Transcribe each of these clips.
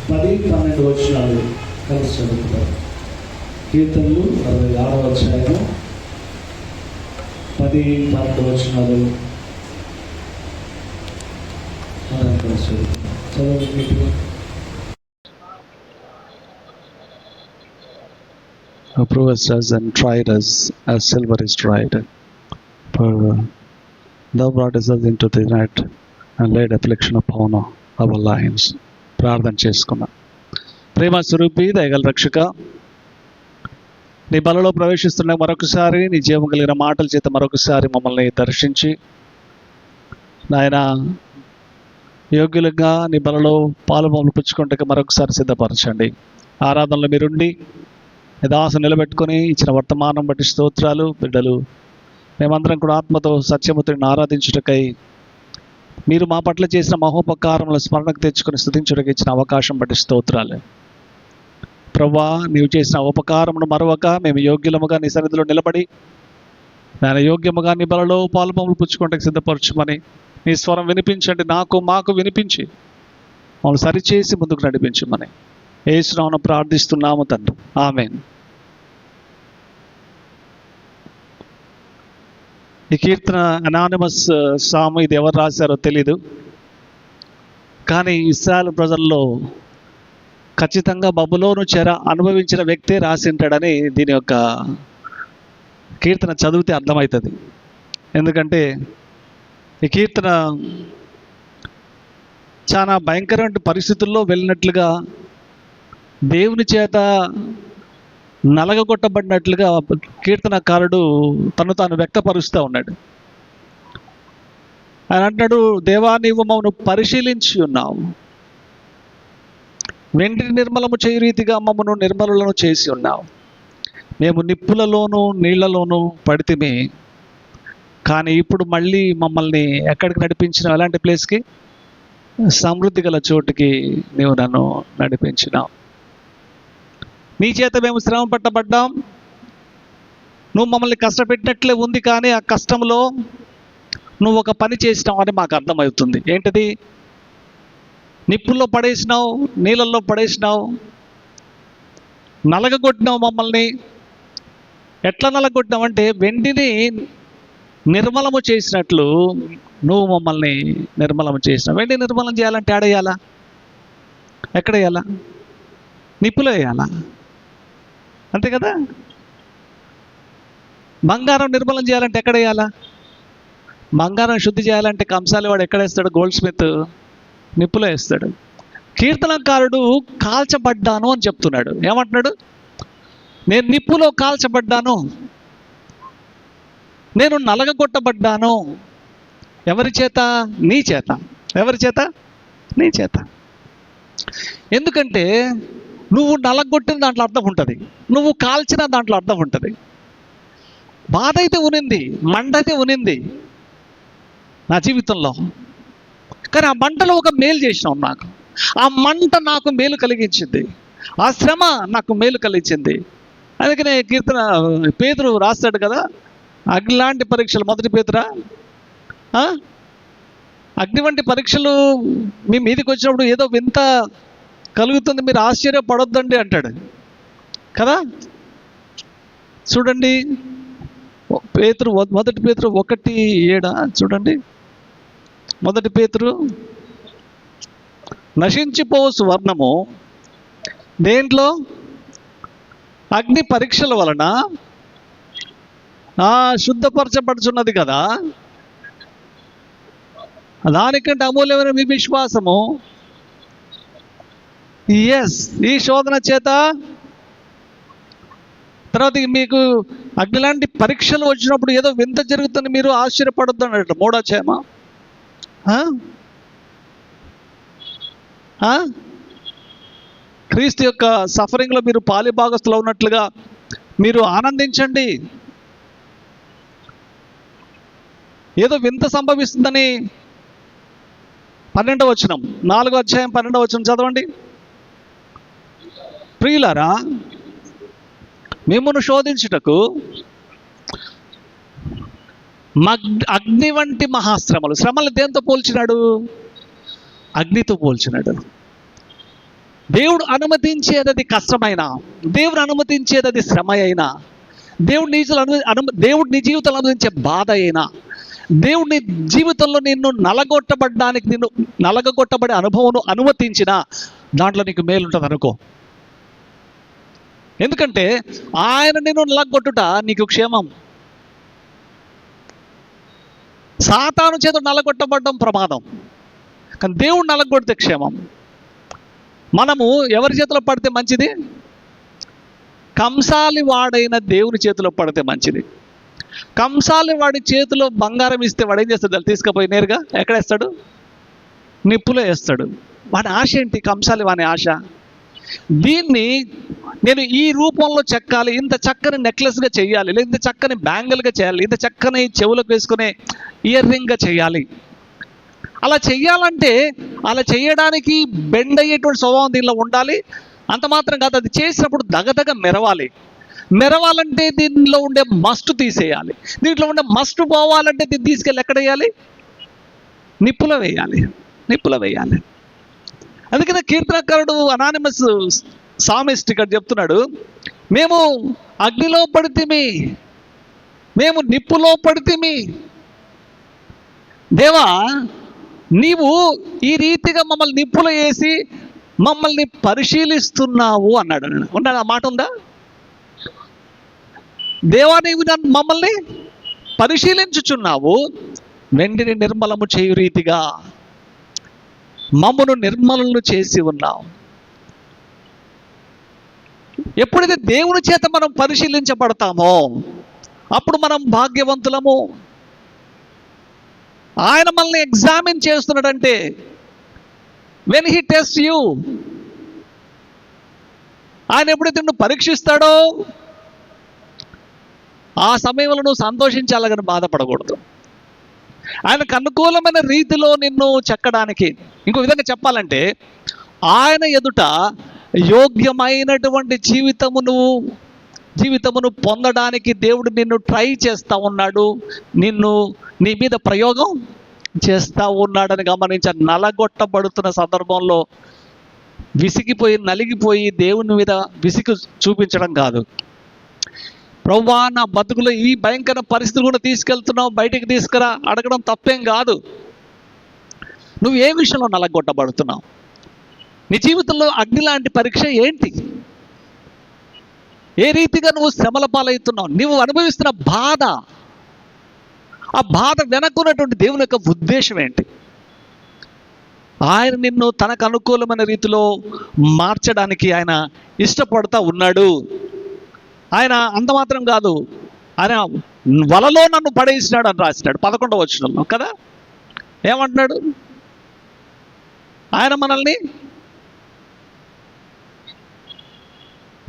10-12 వచనాలు కలిసి చదువుతారు. కీర్తనలు 66వ అధ్యాయము 10-12 వచనాలు కలిసి చదువుతారు. Proved us and tried us as silver is tried. For thou broughtest us into the net and laid affliction upon our lions. ప్రార్థన చేసుకున్నాం. ప్రేమ స్వరూపి, దయగల రక్షక, నీ బలలో ప్రవేశిస్తున్న మరొకసారి నీ జీవం కలిగిన మాటల చేత మరొకసారి మమ్మల్ని దర్శించి నాయన యోగ్యులుగా నీ బలలో పాలు మమ్మల్ని పుచ్చుకుంటే మరొకసారి సిద్ధపరచండి. ఆరాధనలో మీరుండి యథాస నిలబెట్టుకొని ఇచ్చిన వర్తమానం బట్టి స్తోత్రాలు. బిడ్డలు మేమందరం కూడా ఆత్మతో సత్యముతో ఆరాధించుటకై మీరు మా పట్ల చేసిన మహోపకారములు స్మరణకు తెచ్చుకొని స్తుతించుటకు ఇచ్చిన అవకాశం బట్టి స్తోత్రాలు. ప్రభువా, నీవు చేసిన ఉపకారమును మరొక మేము యోగ్యులముగా నీ సన్నిధిలో నిలబడి నేను యోగ్యముగా నీ బలలో పాలుపములు పుచ్చుకుంటకు సిద్ధపరచుమని నీ స్వరం వినిపించండి. మాకు వినిపించి మమ్మల్ని సరిచేసి ముందుకు నడిపించమని యేసు నామమున ప్రార్థిస్తున్నాము తండ్రి, ఆమేన్. ఈ కీర్తన అనానిమస్ సాము, ఇది ఎవరు రాశారో తెలీదు, కానీ ఇశ్రాయేలు ప్రజల్లో ఖచ్చితంగా బబులోను చెర అనుభవించిన వ్యక్తే రాసింటాడని దీని యొక్క కీర్తన చదివితే అర్థమవుతుంది. ఎందుకంటే ఈ కీర్తన చాలా భయంకరమైన పరిస్థితుల్లో వెళ్ళినట్లుగా, దేవుని చేత నలగగొట్టబడినట్లుగా కీర్తనకారుడు తను తాను వ్యక్తపరుస్తూ ఉన్నాడు. ఆయన అంటున్నాడు, దేవా నీవు మమ్మను పరిశీలించి ఉన్నావు, వెండిని నిర్మలము చేయ రీతిగా మమ్మను నిర్మలులను చేసి ఉన్నావు. మేము నిప్పులలోనూ నీళ్లలోనూ పడితిమి, కానీ ఇప్పుడు మళ్ళీ మమ్మల్ని ఎక్కడికి నడిపించినావు? ఎలాంటి ప్లేస్కి? సమృద్ధి గల చోటుకి నీవు నన్ను నడిపించినావు. నీ చేత మేము శ్రమ పట్టబడ్డాం, నువ్వు మమ్మల్ని కష్టపెట్టినట్లే ఉంది, కానీ ఆ కష్టంలో నువ్వు ఒక పని చేసినావు అని మాకు అర్థమవుతుంది. ఏంటది? నిప్పుల్లో పడేసినావు, నీళ్ళల్లో పడేసినావు, నలగగొట్టినావు మమ్మల్ని. ఎట్లా నలగొట్టినావు అంటే వెండిని నిర్మలము చేసినట్లు నువ్వు మమ్మల్ని నిర్మలము చేసినావు. వెండి నిర్మలం చేయాలంటే ఆడేయాలా? ఎక్కడ వేయాలా? నిప్పులో వేయాలా? అంతే కదా. బంగారం నిర్మలం చేయాలంటే ఎక్కడ వేయాలా? బంగారం శుద్ధి చేయాలంటే కంసాలి వాడు ఎక్కడ వేస్తాడు? గోల్డ్ స్మిత్ నిప్పులో వేస్తాడు. కీర్తనకారుడు కాల్చబడ్డాను అని చెప్తున్నాడు. ఏమంటున్నాడు? నేను నిప్పులో కాల్చబడ్డాను, నేను నలగగొట్టబడ్డాను. ఎవరి చేత? నీ చేత. ఎవరి చేత? నీ చేత. ఎందుకంటే నువ్వు నలగొట్టిన దాంట్లో అర్థం ఉంటుంది, నువ్వు కాల్చిన దాంట్లో అర్థం ఉంటుంది. బాధ అయితే ఉనింది, మంట అయితే ఉనింది నా జీవితంలో, కానీ ఆ మంటలో ఒక మేలు చేసినావు నాకు. ఆ మంట నాకు మేలు కలిగించింది, ఆ శ్రమ నాకు మేలు కలిగించింది. అందుకనే కీర్తన పేతురు రాస్తాడు కదా, అగ్ని లాంటి పరీక్షలు. మొదటి పేతురా, అగ్ని వంటి పరీక్షలు మీ మీదకి వచ్చినప్పుడు ఏదో వింత కలుగుతుంది, మీరు ఆశ్చర్యపడొద్దండి అంటాడు కదా. చూడండి, పేతురు మొదటి పేతురు 1:7 చూడండి. మొదటి పేతురు, నశించిపో సువర్ణము దేంట్లో? అగ్ని పరీక్షల వలన శుద్ధపరచబడుచున్నది కదా, దానికంటే అమూల్యమైన మీ విశ్వాసము. ఈ శోధన చేత తర్వాత మీకు అగ్ని లాంటి పరీక్షలు వచ్చినప్పుడు ఏదో వింత జరుగుతుంది, మీరు ఆశ్చర్యపడొద్దు అన్నట్టు. 3వ అధ్యాయమా? క్రీస్తు యొక్క సఫరింగ్లో మీరు పాలిభాగస్తులు ఉన్నట్లుగా మీరు ఆనందించండి. ఏదో వింత సంభవిస్తుందని 12వ వచనం, 4వ అధ్యాయం 12వ వచనం చదవండి. ప్రియులారా, మిమ్మును శోధించుటకు అగ్ని వంటి మహాశ్రమలు. శ్రమలు దేంతో పోల్చినాడు? అగ్నితో పోల్చినాడు. దేవుడు అనుమతించేది అది కష్టమైన, దేవుడు అనుమతించేది అది శ్రమ అయినా, దేవుడు నీ జీవితంలో అనుమతించే బాధ అయినా, దేవుడు నీ జీవితంలో నిన్ను నలగొట్టబడే అనుభవం అనుమతించిన దాంట్లో నీకు మేలుంటుంది అనుకో. ఎందుకంటే ఆయన నిన్ను నలగొట్టుట నీకు క్షేమం. సాతాను చేత నలగొట్టబడడం ప్రమాదం, కానీ దేవుడు నలగొడితే క్షేమం. మనము ఎవరి చేతిలో పడితే మంచిది? కంసాలి వాడైన దేవుని చేతిలో పడితే మంచిది. కంసాలి వాడి చేతిలో బంగారం ఇస్తే వాడు ఏం చేస్తాడు? తీసుకుపోయి నేరుగా ఎక్కడ వేస్తాడు? నిప్పులో వేస్తాడు. వాడి ఆశ ఏంటి? కంసాలి వాని ఆశ, దీన్ని నేను ఈ రూపంలో చెక్కాలి, ఇంత చక్కని నెక్లెస్గా చేయాలి, లేదా ఇంత చక్కని బ్యాంగిల్గా చేయాలి, ఇంత చక్కని చెవులకు వేసుకునే ఇయర్ రింగ్గా చేయాలి. అలా చెయ్యాలంటే అలా చేయడానికి బెండ్ అయ్యేటువంటి స్వభావం దీనిలో ఉండాలి. అంత మాత్రం కాదు, అది చేసినప్పుడు దగదగ మెరవాలంటే దీనిలో ఉండే మస్టు తీసేయాలి. దీంట్లో ఉండే మస్టు పోవాలంటే దీన్ని తీసుకెళ్ళి ఎక్కడ వేయాలి? నిప్పులో వేయాలి. అందుకనే కీర్తనకారుడు అనానిమస్ సామిస్ట్ ఇక్కడ చెప్తున్నాడు, మేము అగ్నిలో పడితిమి, మేము నిప్పులో పడితిమి, దేవా నీవు ఈ రీతిగా మమ్మల్ని నిప్పులో వేసి మమ్మల్ని పరిశీలిస్తున్నావు అన్నాడు. ఉన్నాడు, ఆ మాట ఉందా? దేవా నీవు మమ్మల్ని పరిశీలించుచున్నావు, వెండిని నిర్మలము చేయు రీతిగా మమ్మను నిర్మలను చేసి ఉన్నావు. ఎప్పుడైతే దేవుని చేత మనం పరిశీలించబడతామో అప్పుడు మనం భాగ్యవంతులము. ఆయన మనల్ని ఎగ్జామిన్ చేస్తున్నాడంటే, వెన్ హీ టెస్ట్ యూ, ఆయన ఎప్పుడైతే నువ్వు పరీక్షిస్తాడో ఆ సమయంలో నువ్వు సంతోషించాలి కానీ బాధపడకూడదు. ఆయనకు అనుకూలమైన రీతిలో నిన్ను చెక్కడానికి, ఇంకో విధంగా చెప్పాలంటే ఆయన ఎదుట యోగ్యమైనటువంటి జీవితమును పొందడానికి దేవుడు నిన్ను ట్రై చేస్తూ ఉన్నాడు, నీ మీద ప్రయోగం చేస్తూ ఉన్నాడని గమనించాలి. నలగొట్టబడుతున్న సందర్భంలో నలిగిపోయి దేవుని మీద విసిగి చూపించడం కాదు. ప్రభువా నా బతుకులో ఈ భయంకర పరిస్థితులు కూడా తీసుకెళ్తున్నావు, బయటికి తీసుకురా అడగడం తప్పేం కాదు. నువ్వు ఏ విషయంలో నలగొట్టబడుతున్నావు? నీ జీవితంలో అగ్ని లాంటి పరీక్ష ఏంటి? ఏ రీతిగా నువ్వు శ్రమల పాలవుతున్నావు? నువ్వు అనుభవిస్తున్న బాధ, ఆ బాధ వెనక్కున్నటువంటి దేవుని యొక్క ఉద్దేశం ఏంటి? ఆయన నిన్ను తనకు అనుకూలమైన రీతిలో మార్చడానికి ఆయన ఇష్టపడుతూ ఉన్నాడు. ఆయన అంత మాత్రం కాదు, ఆయన వలలో నన్ను పడేసినాడు అని రాసినాడు 11వ వచనంలో కదా. ఏమంటున్నాడు? ఆయన మనల్ని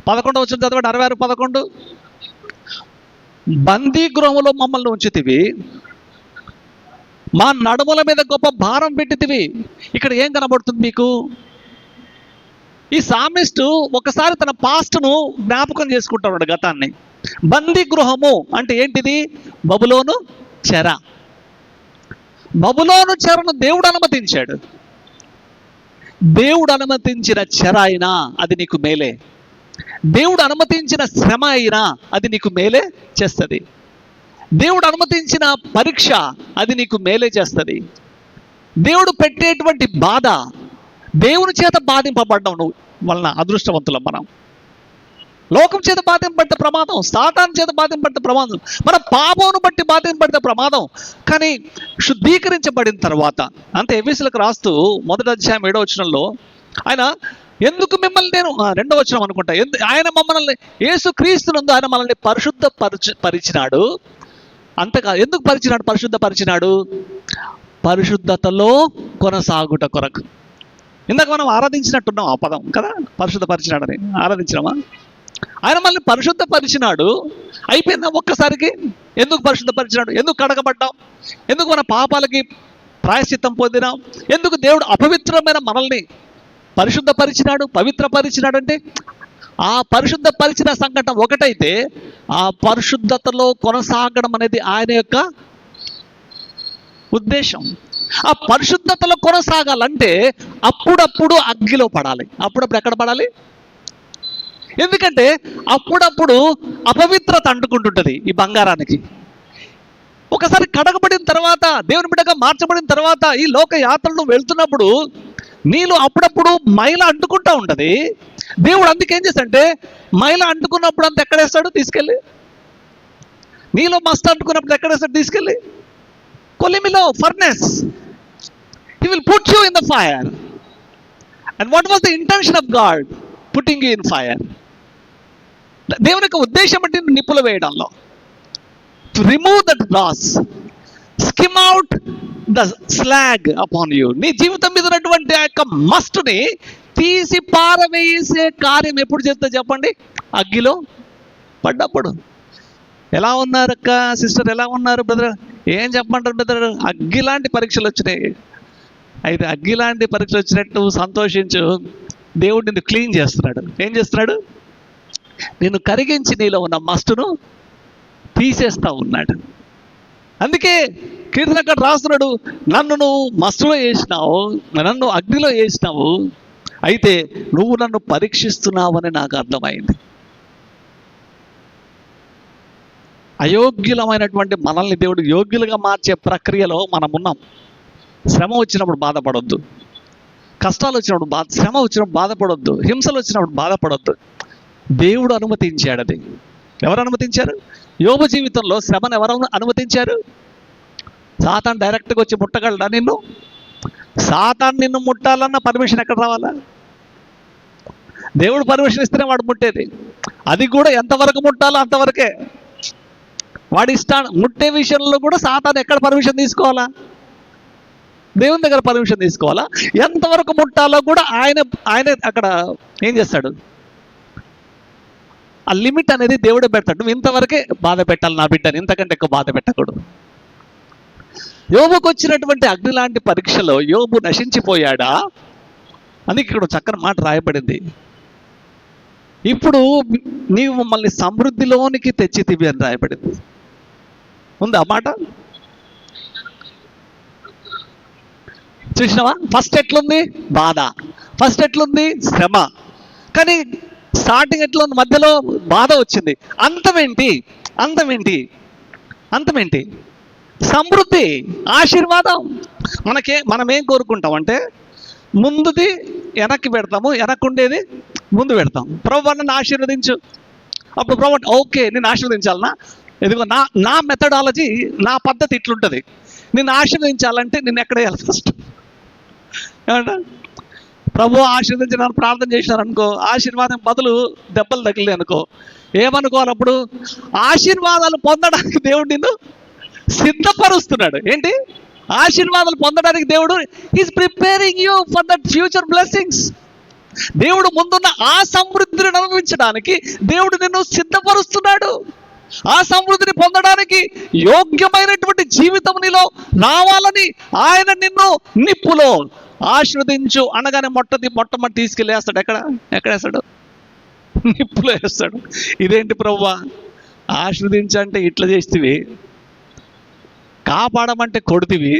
11వ వచనం చదవండి, 66:11. బందీ గృహంలో మమ్మల్ని ఉంచితివి, మా నడుముల మీద గొప్ప భారం పెట్టితివి. ఇక్కడ ఏం కనబడుతుంది మీకు? ఈ సామిస్టు ఒకసారి తన పాస్ట్ను జ్ఞాపకం చేసుకుంటాడు, గతాన్ని. బందీ గృహము అంటే ఏంటిది? బబులోను చెర. బబులోను చెరను దేవుడు అనుమతించాడు. దేవుడు అనుమతించిన చెర అయినా అది నీకు మేలే. దేవుడు అనుమతించిన శ్రమ అయినా అది నీకు మేలే చేస్తుంది. దేవుడు అనుమతించిన పరీక్ష అది నీకు మేలే చేస్తుంది. దేవుడు పెట్టేటువంటి బాధ, దేవుని చేత బాధింపబడ్డం నువ్వు వలన అదృష్టవంతులం మనం. లోకం చేత బాధింపబడితే ప్రమాదం, సాతాను చేత బాధింపబడితే ప్రమాదం, మన పాపమును బట్టి బాధింపబడితే ప్రమాదం. కానీ శుద్ధీకరించబడిన తర్వాత, అంతే ఎఫెసీయులకు రాస్తూ 1వ అధ్యాయం 7వ వచనంలో ఆయన ఎందుకు మిమ్మల్ని నేను 2వ వచనం అనుకుంటా, ఆయన మమ్మల్ని యేసుక్రీస్తునందు ఆయన మనల్ని పరిచినాడు. అంతగా ఎందుకు పరిశుద్ధపరిచినాడు? పరిశుద్ధతలో కొనసాగుట కొరకు. ఇందాక మనం ఆరాధించినట్టున్నాం ఆ పదం కదా, పరిశుద్ధపరిచినాడని ఆరాధించినామా? ఆయన మనల్ని పరిశుద్ధపరిచినాడు. అయిపోయిందా ఒక్కసారికి? ఎందుకు పరిశుద్ధపరిచినాడు? ఎందుకు కడగబడ్డాం? ఎందుకు మన పాపాలకి ప్రాయశ్చిత్తం పొందినాం? ఎందుకు దేవుడు అపవిత్రమైన మనల్ని పరిశుద్ధపరిచినాడు, పవిత్రపరిచినాడు? అంటే ఆ పరిశుద్ధపరిచిన సంఘటన ఒకటైతే ఆ పరిశుద్ధతలో కొనసాగడం అనేది ఆయన యొక్క ఉద్దేశం. ఆ పరిశుద్ధతలో కొనసాగాలంటే అప్పుడప్పుడు అగ్గిలో పడాలి. అప్పుడప్పుడు ఎక్కడ పడాలి? ఎందుకంటే అప్పుడప్పుడు అపవిత్రత అంటుకుంటుంటుంది ఈ బంగారానికి. ఒకసారి కడగబడిన తర్వాత, దేవుని బిడ్డగా మార్చబడిన తర్వాత ఈ లోక యాత్రలు వెళ్తున్నప్పుడు నీలో అప్పుడప్పుడు మైల అంటుకుంటా ఉంటుంది. దేవుడు అందుకేం చేస్తాడంటే మైల అంటుకున్నప్పుడు అంత ఎక్కడేస్తాడు? తీసుకెళ్ళి. నీలో మస్తు అంటుకున్నప్పుడు ఎక్కడేస్తాడు? తీసుకెళ్ళి కొలిమిలో, furnace. He will put you in the fire. And what was the intention of God putting you in fire? దేవుని యొక్క ఉద్దేశం అంటే నిప్పులు వేయడంలో, to remove that glass, skim out the slag upon you. నీ జీవితం మీద ఉన్నటువంటి ఆ యొక్క మస్ట్ని తీసి పారవేసే కార్యం ఎప్పుడు చేస్తా చెప్పండి? అగ్గిలో పడ్డప్పుడు. ఎలా ఉన్నారు అక్క, సిస్టర్ ఎలా ఉన్నారు బ్రదర్? ఏం చెప్పమంటారు బ్రదర్? అగ్గి లాంటి పరీక్షలు వచ్చినాయి. అయితే అగ్గి లాంటి పరీక్షలు వచ్చినట్టు సంతోషించు. దేవుడు నిన్ను క్లీన్ చేస్తున్నాడు. ఏం చేస్తున్నాడు? నిన్ను కరిగించి నీలో ఉన్న మస్టును తీసేస్తా ఉన్నాడు. అందుకే కీర్తనకారుడు రాస్తున్నాడు, నన్ను నువ్వు మస్టులో వేసినావు, నన్ను అగ్నిలో వేసినావు, అయితే నువ్వు నన్ను పరీక్షిస్తున్నావని నాకు అర్థమైంది. అయోగ్యులమైనటువంటి మనల్ని దేవుడు యోగ్యులుగా మార్చే ప్రక్రియలో మనం ఉన్నాం. శ్రమ వచ్చినప్పుడు బాధపడొద్దు, కష్టాలు వచ్చినప్పుడు శ్రమ వచ్చినప్పుడు బాధపడొద్దు, హింసలు వచ్చినప్పుడు బాధపడొద్దు. దేవుడు అనుమతించాడు. అది ఎవరు అనుమతించారు? యోబు జీవితంలో శ్రమను ఎవరు అనుమతించారు? సాతాను డైరెక్ట్గా వచ్చి ముట్టగలడా నిన్ను? సాతాను నిన్ను ముట్టాలన్న పర్మిషన్ ఎక్కడ రావాలా? దేవుడు పర్మిషన్ ఇస్తేనే వాడు ముట్టేది. అది కూడా ఎంతవరకు ముట్టాలో అంతవరకే. వాడి ఇష్టాన్ని ముట్టే విషయంలో కూడా సాతాను ఎక్కడ పర్మిషన్ తీసుకోవాలా? దేవుని దగ్గర పర్మిషన్ తీసుకోవాలా? ఎంతవరకు ముట్టాలో కూడా ఆయన అక్కడ ఏం చేస్తాడు? ఆ లిమిట్ అనేది దేవుడే పెడతాడు. నువ్వు ఇంతవరకే బాధ పెట్టాలి నా బిడ్డని, ఇంతకంటే ఎక్కువ బాధ పెట్టకూడదు. యోబుకు వచ్చినటువంటి అగ్ని లాంటి పరీక్షలో యోబు నశించిపోయాడా? అందుకే ఇక్కడ చక్కని మాట రాయబడింది, ఇప్పుడు నీవు మమ్మల్ని సమృద్ధిలోనికి తెచ్చితివి అని రాయబడింది. ఉంది ఆ మాట? చూసినావా? ఫస్ట్ ఎట్లుంది? బాధ. ఫస్ట్ ఎట్లుంది? శ్రమ. కానీ స్టార్టింగ్ ఎట్లా ఉంది? మధ్యలో బాధ వచ్చింది. అంతమేంటి? అంతమేంటి? సమృద్ధి, ఆశీర్వాదం. మనం ఏం కోరుకుంటాం అంటే ముందుది వెనక్కి పెడతాము, వెనక్కుండేది ముందు పెడతాం. ప్రభు నన్ను ఆశీర్వదించు. అప్పుడు ప్రభు ఓకే నేను ఆశీర్వదించాలనా? ఇదిగో నా మెథడాలజీ, నా పద్ధతి ఇట్లుంటుంది. నిన్ను ఆశీర్వదించాలంటే నిన్ను ఎక్కడ వేయాలి? ఫస్ట్ ఏమంటా? ప్రభు ఆశీర్వదించడానికి ప్రార్థన చేసినారు అనుకో, ఆశీర్వాదం బదులు దెబ్బలు తగిలి అనుకో, ఏమనుకోవాలి అప్పుడు? ఆశీర్వాదాలు పొందడానికి దేవుడు నిన్ను సిద్ధపరుస్తున్నాడు. ఏంటి? ఆశీర్వాదాలు పొందడానికి దేవుడు is preparing you for that future blessings. దేవుడు ముందున్న ఆ సమృద్ధిని అనుభవించడానికి దేవుడు నిన్ను సిద్ధపరుస్తున్నాడు. ఆ సమృద్ధిని పొందడానికి యోగ్యమైనటువంటి జీవితం నీలో రావాలని ఆయన నిన్ను నిప్పులో ఆశీర్వదించు అనగానే మొట్టమొదటి తీసుకెళ్ళి వేస్తాడు. ఎక్కడ వేస్తాడు? నిప్పులో వేస్తాడు. ఇదేంటి ప్రభువా? ఆశీర్వదించంటే ఇట్లా చేస్తేవి, కాపాడమంటే కొడుతీవి,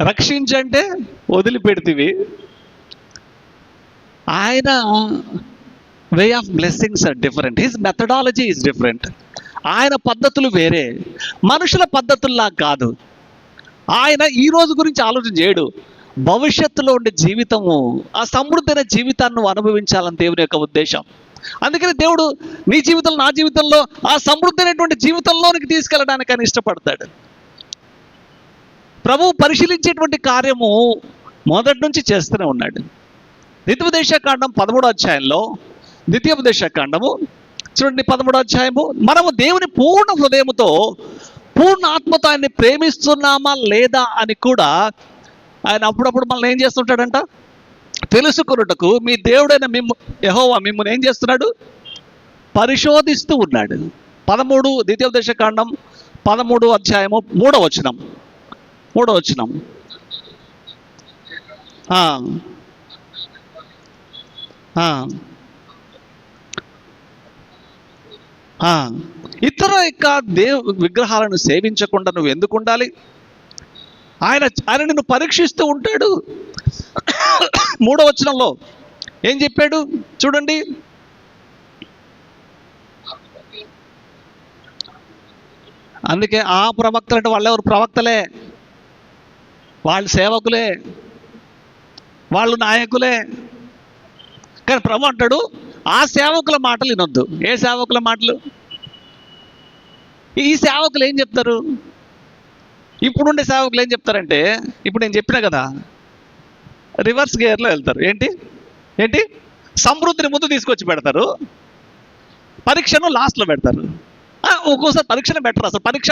రక్షించంటే వదిలిపెడితివి. ఆయన way of blessings are different, his methodology is different. ఆయన పద్ధతులు వేరే, మనుషుల పద్ధతుల్లా కాదు. ఆయన ఈ రోజు గురించి ఆలోచన చేయడు, భవిష్యత్తులో ఉండే జీవితము, ఆ సమృద్ధైన జీవితాన్ని నువ్వు అనుభవించాలని దేవుని యొక్క ఉద్దేశం. అందుకని దేవుడు నీ జీవితంలో, నా జీవితంలో ఆ సమృద్ధైనటువంటి జీవితంలోనికి తీసుకెళ్ళడానికి ఆయన ఇష్టపడతాడు. ప్రభువు పరిశీలించేటువంటి కార్యము మొదటి నుంచి చేస్తూనే ఉన్నాడు. ద్వితీయోపదేశకాండం 13వ అధ్యాయంలో, ద్వితీయోపదేశకాండము చూడండి 13వ అధ్యాయము, మనము దేవుని పూర్ణ హృదయముతో పూర్ణ ఆత్మతో ఆయన్ని ప్రేమిస్తున్నామా లేదా అని కూడా ఆయన అప్పుడప్పుడు మనల్ని ఏం చేస్తుంటాడంట? తెలుసుకొనుటకు మీ దేవుడైన యెహోవా మిమ్మల్ని ఏం చేస్తున్నాడు? పరిశోధిస్తూ ఉన్నాడు. 13 ద్వితీయోపదేశకాండం 13వ అధ్యాయము 3వ వచనం. ఇతర యొక్క విగ్రహాలను సేవించకుండా నువ్వు ఎందుకు ఉండాలి? ఆయన నిన్ను పరీక్షిస్తూ ఉంటాడు. 3వ వచనంలో ఏం చెప్పాడు చూడండి. అందుకే ఆ ప్రవక్తలు అంటే వాళ్ళు ఎవరు? ప్రవక్తలే, వాళ్ళు సేవకులే, వాళ్ళు నాయకులే. కానీ ప్రభు అంటాడు ఆ సేవకుల మాటలు వినొద్దు. ఏ సేవకుల మాటలు? ఈ సేవకులు ఏం చెప్తారు? ఇప్పుడుండే సేవకులు ఏం చెప్తారంటే, ఇప్పుడు నేను చెప్పినా కదా, రివర్స్ గేర్లో వెళ్తారు. ఏంటి సమృద్ధిని ముందు తీసుకొచ్చి పెడతారు, పరీక్షను లాస్ట్లో పెడతారు. ఒక్కోసారి పరీక్షను పెట్టరు, అసలు పరీక్ష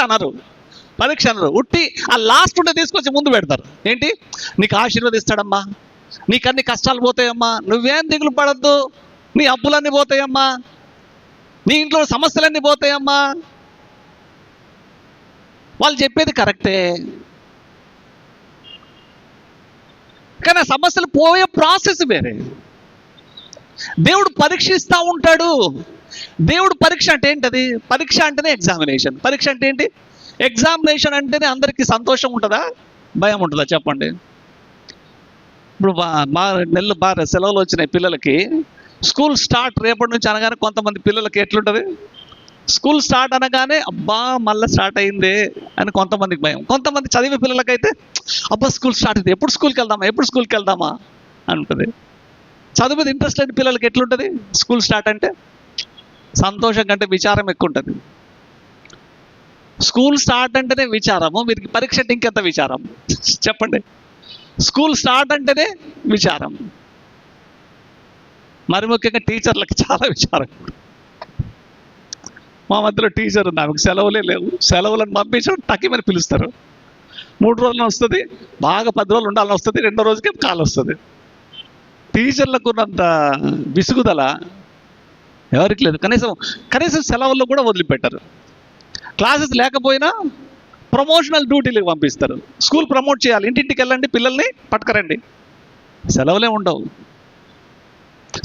అనరు, ఉట్టి ఆ లాస్ట్ ఉంటే తీసుకొచ్చి ముందు పెడతారు. ఏంటి? నీకు ఆశీర్వదిస్తాడమ్మా, నీకన్ని కష్టాలు పోతాయమ్మా, నువ్వేం దిగులు పడద్దు, నీ అప్పులన్నీ పోతాయమ్మా, నీ ఇంట్లో సమస్యలన్నీ పోతాయమ్మా. వాళ్ళు చెప్పేది కరెక్టే, కానీ ఆ సమస్యలు పోయే ప్రాసెస్ వేరే. దేవుడు పరీక్షిస్తూ ఉంటాడు. దేవుడు పరీక్ష అంటే ఏంటది? పరీక్ష అంటేనే ఎగ్జామినేషన్. పరీక్ష అంటే ఏంటి? ఎగ్జామినేషన్ అంటేనే అందరికీ సంతోషం ఉంటుందా, భయం ఉంటుందా? చెప్పండి. ఇప్పుడు మా నెలలు బాగా సెలవులు వచ్చినాయి పిల్లలకి. స్కూల్ స్టార్ట్ రేపటి నుంచి అనగానే కొంతమంది పిల్లలకి ఎట్లుంటుంది? స్కూల్ స్టార్ట్ అనగానే అబ్బా మళ్ళీ స్టార్ట్ అయిందే అని కొంతమందికి భయం. కొంతమంది చదివే పిల్లలకైతే అబ్బా స్కూల్ స్టార్ట్ అయింది, ఎప్పుడు స్కూల్కి వెళ్దామా అని ఉంటుంది. చదువు మీద ఇంట్రెస్ట్ లేని పిల్లలకి ఎట్లుంటుంది? స్కూల్ స్టార్ట్ అంటే సంతోషం కంటే విచారం ఎక్కువ ఉంటుంది. స్కూల్ స్టార్ట్ అంటేనే విచారము, మీరు పరీక్ష అంటే ఇంకెంత విచారం చెప్పండి. స్కూల్ స్టార్ట్ అంటేనే విచారం. మరి ముఖ్యంగా టీచర్లకి చాలా విచారం. మా మధ్యలో టీచర్ ఉంది, ఆమెకు సెలవులే లేవు. సెలవులను పంపించడం టకిమని పిలుస్తారు. 3 రోజులు వస్తుంది, బాగా 10 రోజులు ఉండాలని వస్తుంది, 2వ రోజుకే కాలు వస్తుంది. టీచర్లకు ఉన్నంత విసుగుదల ఎవరికి లేదు. కనీసం సెలవుల్లో కూడా వదిలిపెట్టారు. క్లాసెస్ లేకపోయినా ప్రమోషనల్ డ్యూటీలకు పంపిస్తారు. స్కూల్ ప్రమోట్ చేయాలి, ఇంటింటికి వెళ్ళండి, పిల్లల్ని పట్టుకరండి, సెలవులే ఉండవు.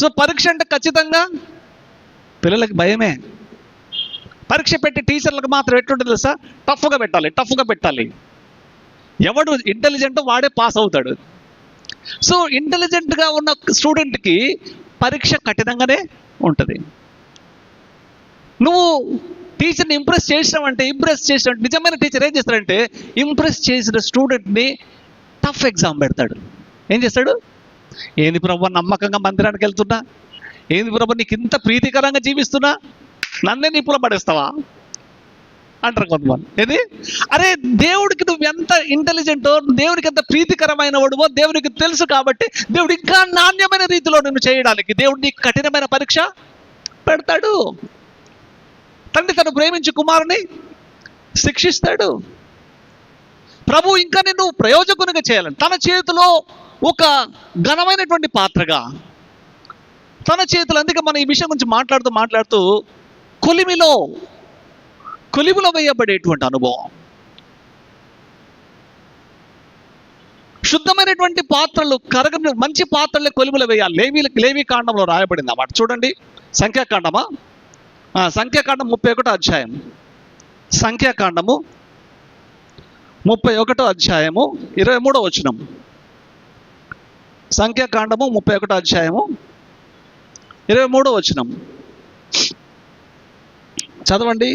సో పరీక్ష అంటే ఖచ్చితంగా పిల్లలకి భయమే. పరీక్ష పెట్టి టీచర్లకు మాత్రం ఎట్లుంటుంది తెలుసా? టఫ్గా పెట్టాలి. ఎవడు ఇంటెలిజెంట్ వాడే పాస్ అవుతాడు. సో ఇంటెలిజెంట్గా ఉన్న స్టూడెంట్కి పరీక్ష కఠినంగానే ఉంటుంది. నువ్వు టీచర్ని ఇంప్రెస్ చేసినావంటే నిజమైన టీచర్ ఏం చేస్తాడంటే ఇంప్రెస్ చేసిన స్టూడెంట్ని టఫ్ ఎగ్జామ్ పెడతాడు. ఏం చేస్తాడు? ఏంది ప్రభు నమ్మకంగా మందిరానికి వెళ్తున్నా, ఏంది ప్రభు నీకు ఇంత ప్రీతికరంగా జీవిస్తున్నా, నన్నే నిప్పులో పడేస్తావా అంటారు కొంతమంది. ఏది? అరే దేవుడికి నువ్వు ఎంత ఇంటెలిజెంటో, దేవుడికి ఎంత ప్రీతికరమైన వాడువో దేవుడికి తెలుసు. కాబట్టి దేవుడు ఇంకా నాణ్యమైన రీతిలో నిన్ను చేయడానికి దేవుడు నీకు కఠినమైన పరీక్ష పెడతాడు. తండ్రి తను ప్రేమించి కుమారుని శిక్షిస్తాడు. ప్రభు ఇంకా నిన్ను ప్రయోజకునిగా చేయాలని తన చేతిలో ఒక ఘనమైనటువంటి పాత్రగా తన చేతులు. అందుకే మనం ఈ విషయం గురించి మాట్లాడుతూ కొలిమిలో వేయబడేటువంటి అనుభవం. శుద్ధమైనటువంటి పాత్రలు కరగని మంచి పాత్రలే కొలిమిలో వేయాలి. లేవి కాండంలో రాయబడింది అన్నమాట. చూడండి, సంఖ్యాకాండం 31వ అధ్యాయం. సంఖ్యాకాండము 31వ అధ్యాయము 23వ వచనం. సంఖ్యాకాండము 31వ అధ్యాయము 23వ వచనం చదవండి.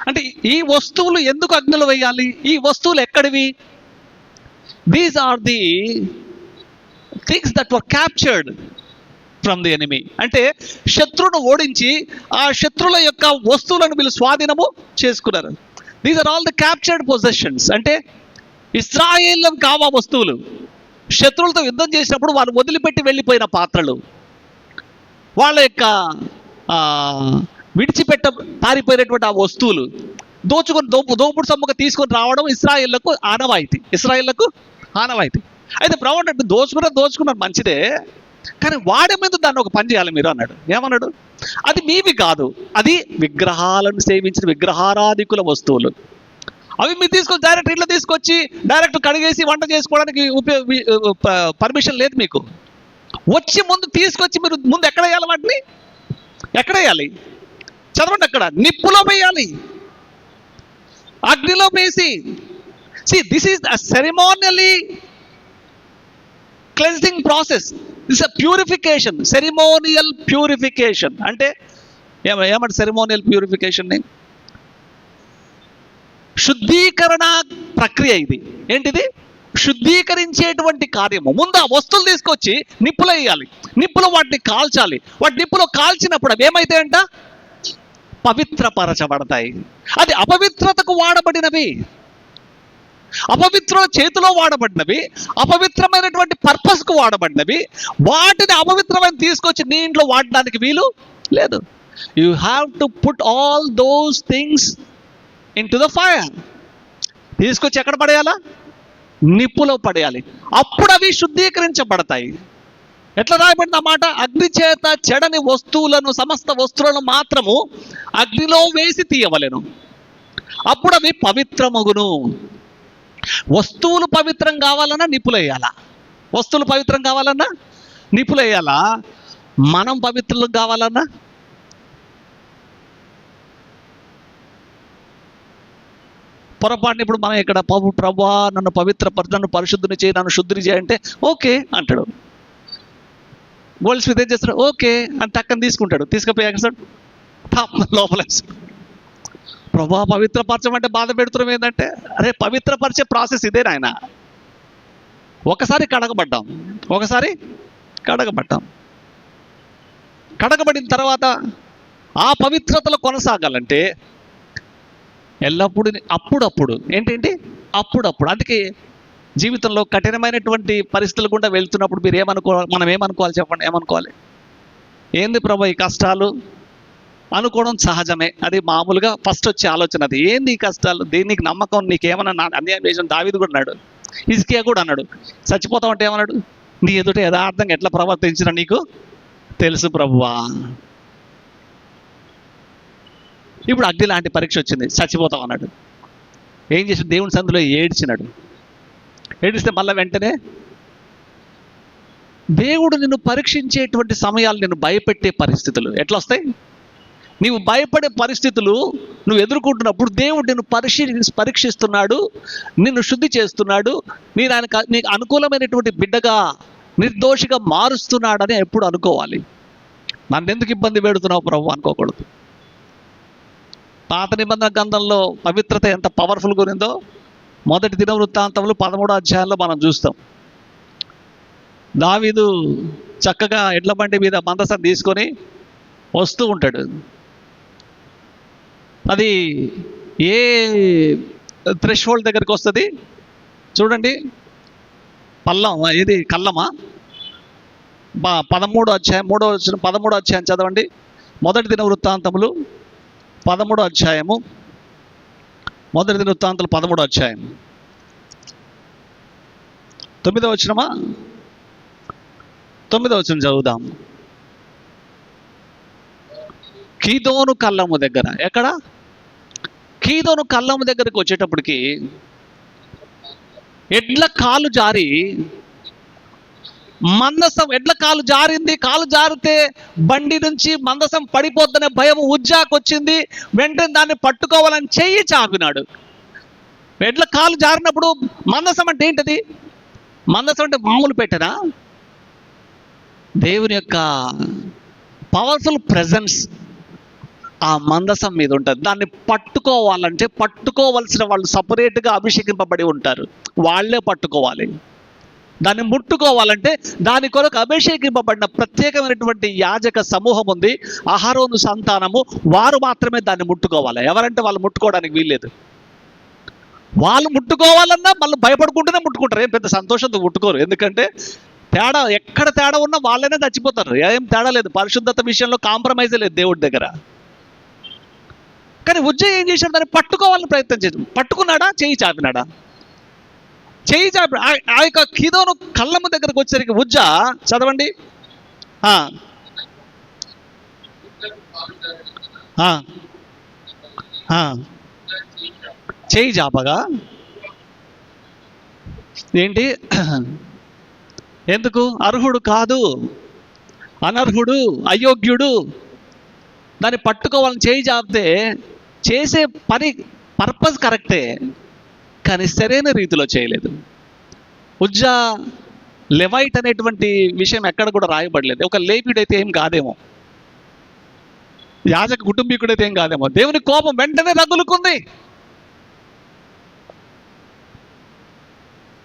అంటే ఈ వస్తువులు ఎందుకు అగ్నిలో వేయాలి? ఈ వస్తువులు ఎక్కడివి? These are the things that were captured from the enemy. అంటే శత్రువును ఓడించి ఆ శత్రువుల యొక్క వస్తువులను వీళ్ళు స్వాధీనము చేసుకున్నారు. These are all the captured possessions. అంటే ఇశ్రాయేలులకు కావా వస్తువులు. శత్రువులతో యుద్ధం చేసినప్పుడు వాళ్ళు వదిలిపెట్టి వెళ్ళిపోయిన పాత్రలు, వాళ్ళ యొక్క పారిపోయినటువంటి ఆ వస్తువులు దోపుడు సొమ్ముగా తీసుకొని రావడం ఇశ్రాయేలులకు ఆనవాయితీ. అయితే ప్రభువు దోచుకున్నారు మంచిదే, కానీ వాడే మీద దాన్ని ఒక పని చేయాలి మీరు అన్నాడు. ఏమన్నాడు? అది మీవి కాదు, అది విగ్రహాలను సేవించిన విగ్రహారాధికుల వస్తువులు. అవి మీరు తీసుకొని డైరెక్ట్ ఇంట్లో తీసుకొచ్చి డైరెక్ట్ కడిగేసి వంట చేసుకోవడానికి పర్మిషన్ లేదు మీకు. వచ్చి ముందు తీసుకొచ్చి మీరు ముందు ఎక్కడ వేయాలి? వాటిని ఎక్కడ వేయాలి? చదవండి అక్కడ. నిప్పులో వేయాలి, అగ్నిలో వేసి. This is a ceremonially cleansing process. This a purification, ceremonial purification. అంటే ఏమంటే సెరిమోనియల్ ప్యూరిఫికేషన్ని శుద్ధీకరణ ప్రక్రియ. ఇది ఏంటిది? శుద్ధీకరించేటువంటి కార్యము. ముందు ఆ వస్తువులు తీసుకొచ్చి నిప్పులో వేయాలి, నిప్పులో వాటిని కాల్చాలి. వాటి నిప్పులో కాల్చినప్పుడు అవి ఏమైతాయంట? పవిత్రపరచబడతాయి. అది అపవిత్రతకు వాడబడినవి, అపవిత్ర చేతిలో వాడబడినవి, అపవిత్రమైనటువంటి పర్పస్కు వాడబడినవి. వాటిని అపవిత్రమైన తీసుకొచ్చి నీ ఇంట్లో వాడడానికి వీలు లేదు. You have to put all those things in to the fire. తీసుకొచ్చి ఎక్కడ పడేయాలా? నిప్పులో పడేయాలి. అప్పుడు అవి శుద్ధీకరించబడతాయి. ఎట్లా రాయబడింది ఆ మాట? అగ్ని చేత చెడని వస్తువులను, సమస్త వస్తువులను మాత్రము అగ్నిలో వేసి తీయవలెను, అప్పుడు అవి పవిత్రమగును. వస్తువులు పవిత్రం కావాలన్నా నిప్పులు వేయాలా? వస్తువులు పవిత్రం కావాలన్నా నిప్పులు వేయాలా? మనం పవిత్రులు కావాలన్నా పొరపాటున ఇప్పుడు మనం ఇక్కడ ప్రభువా నన్ను నన్ను పరిశుద్ధిని చేయి, నన్ను శుద్ధిని చేయంటే ఓకే అంటాడు. గోల్డ్ స్మిత్ ఏం చేస్తాడు? ఓకే అని టక్కని తీసుకుంటాడు. తీసుకుపోయాడు లోపల ప్రభువా పవిత్రపరచమంటే బాధ పెడుతున్నాం. ఏంటంటే అరే పవిత్రపరిచే ప్రాసెస్ ఇదే నాయన. ఒకసారి కడగబడ్డాం, కడగబడిన తర్వాత ఆ పవిత్రతలో కొనసాగాలంటే ఎల్లప్పుడూ అప్పుడప్పుడు అప్పుడప్పుడు. అందుకే జీవితంలో కఠినమైనటువంటి పరిస్థితులు గుండా వెళ్తున్నప్పుడు మనం ఏమనుకోవాలి చెప్పండి? ఏమనుకోవాలి? ఏంది ప్రభు ఈ కష్టాలు అనుకోవడం సహజమే. అది మామూలుగా ఫస్ట్ వచ్చే ఆలోచన అది. ఏంది ఈ కష్టాలు? దీనికి నమ్మకం నీకేమన్నా అన్యాయం చేసిన దావీదు కూడా అన్నాడు, హిజ్కియా కూడా అన్నాడు. చచ్చిపోతామంటే ఏమన్నాడు? నీ ఎదుట యథార్థంగా ఎట్లా ప్రవర్తించిన నీకు తెలుసు ప్రభువా. ఇప్పుడు అగ్ని లాంటి పరీక్ష వచ్చింది, చచ్చిపోతాం అన్నాడు. ఏం చేసి దేవుని సందులో ఏడ్చినాడు. ఏడిస్తే మళ్ళీ వెంటనే దేవుడు నిన్ను పరీక్షించేటువంటి సమయాలు, నిన్ను భయపెట్టే పరిస్థితులు ఎట్లా వస్తాయి? నీవు భయపడే పరిస్థితులు నువ్వు ఎదుర్కొంటున్నప్పుడు దేవుడు నిన్ను పరీక్షిస్తున్నాడు, నిన్ను శుద్ధి చేస్తున్నాడు, నీకు అనుకూలమైనటువంటి బిడ్డగా, నిర్దోషిగా మారుస్తున్నాడని ఎప్పుడు అనుకోవాలి. నన్ను ఎందుకు ఇబ్బంది పెడుతున్నావు ప్రభు అనుకోకూడదు. పాత నిబంధన గ్రంథంలో పవిత్రత ఎంత పవర్ఫుల్గా ఉందో మొదటి దినవృత్తాంతములు 13వ అధ్యాయంలో మనం చూస్తాం. దావీదు చక్కగా ఎడ్ల బండి మీద మందసం తీసుకొని వస్తూ ఉంటాడు. అది ఏ థ్రెషోల్డ్ దగ్గరికి వస్తుంది చూడండి. కల్లమా? 13వ అధ్యాయం 13వ అధ్యాయం చదవండి. మొదటి దినవృత్తాంతములు 13వ అధ్యాయము, మొదటి దినవృత్తాంతాలు 13వ అధ్యాయం 9వ వచనమా? 9వ వచనం చదువుదాం. కీదోను కల్లము దగ్గర. ఎక్కడ? కీదోను కల్లము దగ్గరికి వచ్చేటప్పటికి ఎడ్ల కాలు జారి మందసం, ఎడ్ల కాలు జారింది. కాలు జారితే బండి నుంచి మందసం పడిపోద్దనే భయం ఉజ్జాకు వచ్చింది. వెంటనే దాన్ని పట్టుకోవాలని చెయ్యి చాపినాడు. ఎడ్ల కాలు జారినప్పుడు మందసం అంటే ఏంటది? మందసం అంటే మామూలు పెట్టనా? దేవుని యొక్క పవర్ఫుల్ ప్రెజెన్స్ ఆ మందసం మీద ఉంటుంది. దాన్ని పట్టుకోవాలంటే పట్టుకోవలసిన వాళ్ళు సపరేట్గా అభిషేకింపబడి ఉంటారు, వాళ్ళే పట్టుకోవాలి. దాన్ని ముట్టుకోవాలంటే దాని కొరకు అభిషేకింపబడిన ప్రత్యేకమైనటువంటి యాజక సమూహం ఉంది, అహరోను సంతానము. వారు మాత్రమే దాన్ని ముట్టుకోవాలి. ఎవరంటే వాళ్ళు ముట్టుకోవడానికి వీల్లేదు. వాళ్ళు ముట్టుకోవాలన్నా మళ్ళీ భయపడుకుంటూనే ముట్టుకుంటారు. ఏం పెద్ద సంతోషంతో ముట్టుకోరు. ఎందుకంటే ఎక్కడ తేడా ఉన్నా వాళ్ళైనా చచ్చిపోతారు. ఏం తేడా లేదు. పరిశుద్ధత విషయంలో కాంప్రమైజే లేదు దేవుడి దగ్గర. కానీ ఉజ్జ ఏం చేశాడు? దాన్ని పట్టుకోవాలని ప్రయత్నం చేశాడు. పట్టుకున్నాడా? చేయి చాపినాడా? చేయి చాపి ఆ యొక్క కీదోను కళ్ళము దగ్గరకు వచ్చేసరికి ఉజ్జ చదవండి. చేయి జాపగా ఏంటి? ఎందుకు? అర్హుడు కాదు, అనర్హుడు, అయోగ్యుడు. దాన్ని పట్టుకోవాలని చేయి జాపితే చేసే పని పర్పస్ కరెక్టే, కానీ సరైన రీతిలో చేయలేదు. ఉజ్జా లెవైట్ అనేటువంటి విషయం ఎక్కడ కూడా రాయబడలేదు. ఒక లేవీయుడైతే ఏం కాదేమో, యాజక కుటుంబీకుడైతే ఏం కాదేమో. దేవుని కోపం వెంటనే రగులుకుంది.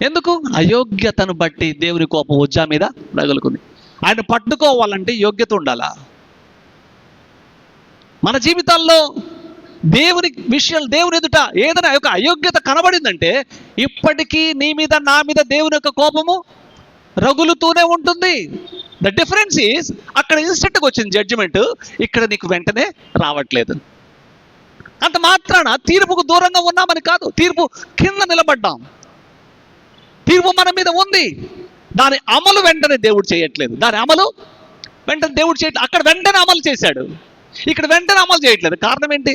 ఎందుకు? అయోగ్యతను బట్టి దేవుని కోపం ఉజ్జా మీద రగులుకుంది. ఆయన పట్టుకోవాలంటే యోగ్యత ఉండాలా? మన జీవితాల్లో దేవుని విషయాలు, దేవుని ఎదుట ఏదైనా ఒక అయోగ్యత కనబడిందంటే ఇప్పటికీ నీ మీద నా మీద దేవుని యొక్క కోపము రగులుతూనే ఉంటుంది. ద డిఫరెన్స్ ఈజ్ అక్కడ ఇన్స్టెంట్గా వచ్చింది జడ్జిమెంట్, ఇక్కడ నీకు వెంటనే రావట్లేదు. అంత మాత్రాన తీర్పుకు దూరంగా ఉన్నామని కాదు, తీర్పు కింద నిలబడ్డాం. తీర్పు మన మీద ఉంది, దాని అమలు వెంటనే దేవుడు చేయట్లేదు. దాని అమలు వెంటనే దేవుడు చేయట్లేదు. అక్కడ వెంటనే అమలు చేశాడు, ఇక్కడ వెంటనే అమలు చేయట్లేదు. కారణం ఏంటి?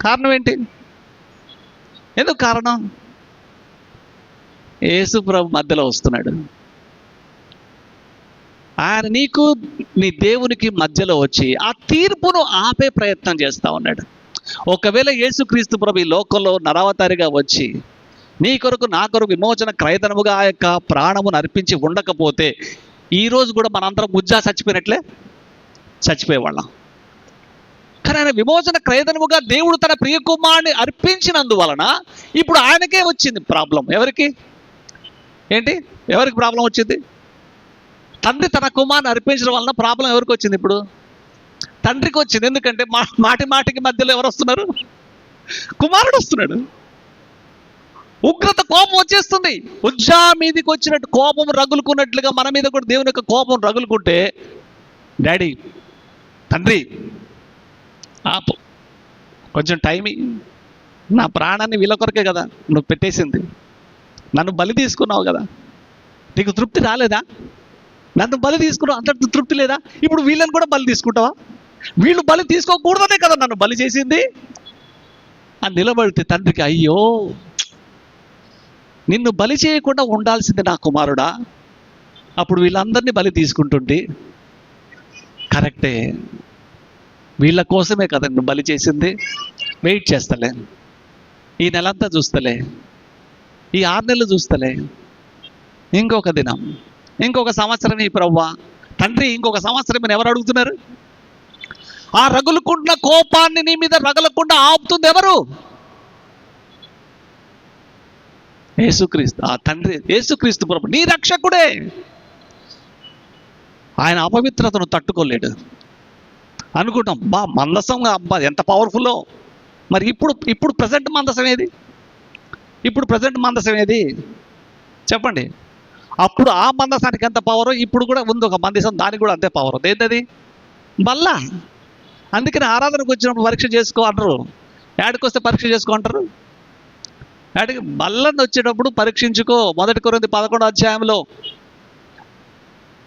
కారణం ఏంటి? ఎందుకు కారణం? యేసు ప్రభు మధ్యలో వస్తున్నాడు. ఆయన నీకు నీ దేవునికి మధ్యలో వచ్చి ఆ తీర్పును ఆపే ప్రయత్నం చేస్తా ఉన్నాడు. ఒకవేళ యేసుక్రీస్తు ప్రభు ఈ లోకంలో నరావతారిగా వచ్చి నీ కొరకు నా కొరకు విమోచన క్రయధనముగా ఆ యొక్క ప్రాణమును అర్పించి ఉండకపోతే ఈరోజు కూడా మనందరం ఉజ్జా చచ్చిపోయినట్లే చచ్చిపోయేవాళ్ళం. కానీ ఆయన విమోచన క్రయధనముగా దేవుడు తన ప్రియ కుమారుని అర్పించినందువలన ఇప్పుడు ఆయనకే వచ్చింది ప్రాబ్లం. ఎవరికి? ఏంటి? ఎవరికి ప్రాబ్లం వచ్చింది? తండ్రి తన కుమారుని అర్పించడం వలన ప్రాబ్లం ఎవరికి వచ్చింది? ఇప్పుడు తండ్రికి వచ్చింది. ఎందుకంటే మాటి మాటికి మధ్యలో ఎవరు వస్తున్నారు? కుమారుడు వస్తున్నాడు. ఉగ్రత, కోపం వచ్చేస్తుంది. ఉజ్జా మీదకి వచ్చినట్టు కోపం రగులుకున్నట్లుగా మన మీద కూడా దేవుని యొక్క కోపం రగులుకుంటే, డాడీ, తండ్రి ఆపు, కొంచెం టైం, నా ప్రాణాన్ని వీళ్ళ కొరకే కదా నువ్వు పెట్టేసింది, నన్ను బలి తీసుకున్నావు కదా, నీకు తృప్తి రాలేదా? నన్ను బలి తీసుకున్నావు, అంత తృప్తి లేదా? ఇప్పుడు వీళ్ళని కూడా బలి తీసుకుంటావా? వీళ్ళు బలి తీసుకోకూడదనే కదా నన్ను బలి చేసింది అని నిలబడితే తండ్రికి, అయ్యో, నిన్ను బలి చేయకుండా ఉండాల్సింది నా కుమారుడా, అప్పుడు వీళ్ళందరినీ బలి తీసుకుంటుంటే కరెక్టే, వీళ్ళ కోసమే కదా నువ్వు బలి చేసింది, వెయిట్ చేస్తలే, ఈ నెలంతా చూస్తలే, ఈ 6 నెలలు చూస్తలే, ఇంకొక దినం, ఇంకొక సంవత్సరం ఈ ప్రవ్వా. తండ్రి, ఇంకొక సంవత్సరం ఎవరు అడుగుతున్నారు? ఆ రగులుకుంటున్న కోపాన్ని నీ మీద రగలకుండా ఆపుతుంది ఎవరు? యేసుక్రీస్తు. ఆ తండ్రి యేసుక్రీస్తు ప్రభు నీ రక్షకుడే. ఆయన అపవిత్రతను తట్టుకోలేడు. అనుకుంటాం, బా మందసంగా, అబ్బా ఎంత పవర్ఫుల్లో. మరి ఇప్పుడు ప్రజెంట్ మందసం ఏది? ఇప్పుడు ప్రజెంట్ మందసం ఏది చెప్పండి? అప్పుడు ఆ మందసానికి ఎంత పవరో ఇప్పుడు కూడా ఉంది ఒక మందసం, దానికి కూడా అంతే పవర్. ఏంటది? బల్ల. అందుకని ఆరాధనకు వచ్చినప్పుడు పరీక్ష చేసుకో అంటారు. ఏడికి వస్తే పరీక్ష చేసుకో అంటారు. ఏడికి? బల్లని వచ్చేటప్పుడు పరీక్షించుకో. 1 కొరింథీ 11వ అధ్యాయంలో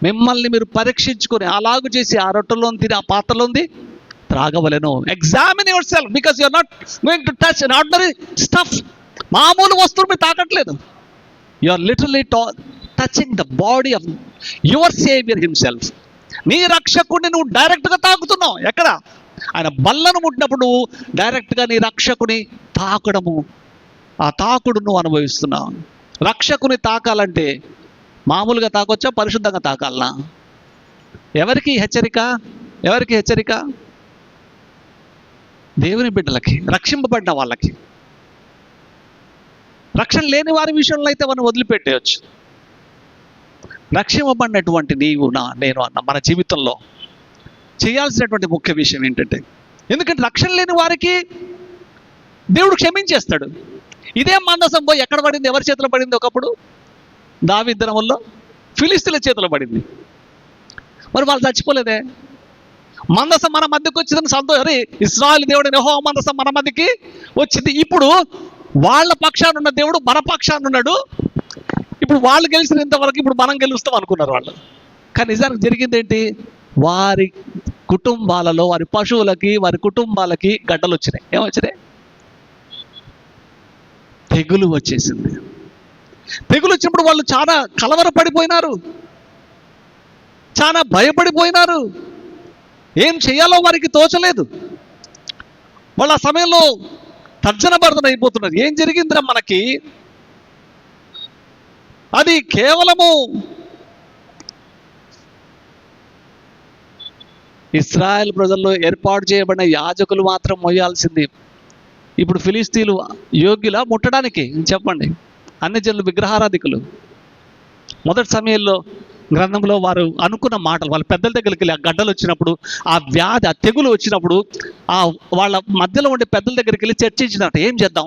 మిమ్మల్ని మీరు పరీక్షించుకొని అలాగు చేసి ఆ రొట్టెలోని తిని ఆ పాత్రలోంది త్రాగవలెను. Examine your self, because you're not going to touch an ordinary stuff. మామూలు వస్తువులు మీరు తాకట్లేదు. You are literally touching the body of your saviour himself. నీ రక్షకుడిని నువ్వు డైరెక్ట్గా తాకుతున్నావు. ఎక్కడ? ఆయన బల్లను ముట్టినప్పుడు నువ్వు డైరెక్ట్గా నీ రక్షకుని తాకడము, ఆ తాకుడు నువ్వు అనుభవిస్తున్నావు. రక్షకుని తాకాలంటే మామూలుగా తాకొచ్చా, పరిశుద్ధంగా తాకాలనా? ఎవరికి హెచ్చరిక? ఎవరికి హెచ్చరిక? దేవుని బిడ్డలకి, రక్షింపబడిన వాళ్ళకి. రక్షణ లేని వారి విషయంలో అయితే మనం వదిలిపెట్టేయచ్చు. రక్షింపబడినటువంటి నీవు, నేను అన్న మన జీవితంలో చేయాల్సినటువంటి ముఖ్య విషయం ఏంటంటే, ఎందుకంటే రక్షణ లేని వారికి దేవుడు క్షమించేస్తాడు. ఇదే మందసం పోయి ఎక్కడ పడింది? ఎవరి చేతిలో పడింది? ఒకప్పుడు దావీదు దినముల్లో ఫిలిస్తీన్ల చేతిలో పడింది. మరి వాళ్ళు చచ్చిపోలేదే. మందసం మన మధ్యకి వచ్చిందని సంతోషం. అరే, ఇశ్రాయేలు దేవుడు యెహోవా మందసం మన మధ్యకి వచ్చింది. ఇప్పుడు వాళ్ళ పక్షాన ఉన్న దేవుడు మన పక్షాన ఉన్నాడు. ఇప్పుడు వాళ్ళు గెలిచినంత వరకు ఇప్పుడు మనం గెలుస్తాం అనుకున్నారు వాళ్ళు. కానీ నిజానికి జరిగింది ఏంటి? వారి కుటుంబాలలో, వారి పశువులకి, వారి కుటుంబాలకి గడ్డలు వచ్చినాయి. ఏమొచ్చినాయి? తెగులు వచ్చేసింది. తెగులు వచ్చినప్పుడు వాళ్ళు చాలా కలవరపడిపోయినారు, చాలా భయపడిపోయినారు. ఏం చేయాలో వారికి తోచలేదు. వాళ్ళ ఆ సమయంలో తర్జన భర్జన అయిపోతున్నారు. ఏం జరిగిందిరా మనకి? అది కేవలము ఇశ్రాయేల్ ప్రజల్లో ఏర్పాటు చేయబడిన యాజకులు మాత్రం మోయాల్సింది. ఇప్పుడు ఫిలిస్తీన్లు యోగ్యులా ముట్టడానికి? చెప్పండి. అన్ని జనులు విగ్రహారాధికులు. మొదటి సమయంలో గ్రంథంలో వారు అనుకున్న మాటలు, వాళ్ళ పెద్దల దగ్గరికి వెళ్ళి ఆ గడ్డలు వచ్చినప్పుడు, ఆ వ్యాధి, ఆ తెగులు వచ్చినప్పుడు, ఆ వాళ్ళ మధ్యలో ఉండే పెద్దల దగ్గరికి వెళ్ళి చర్చించినట్టు ఏం చేద్దాం,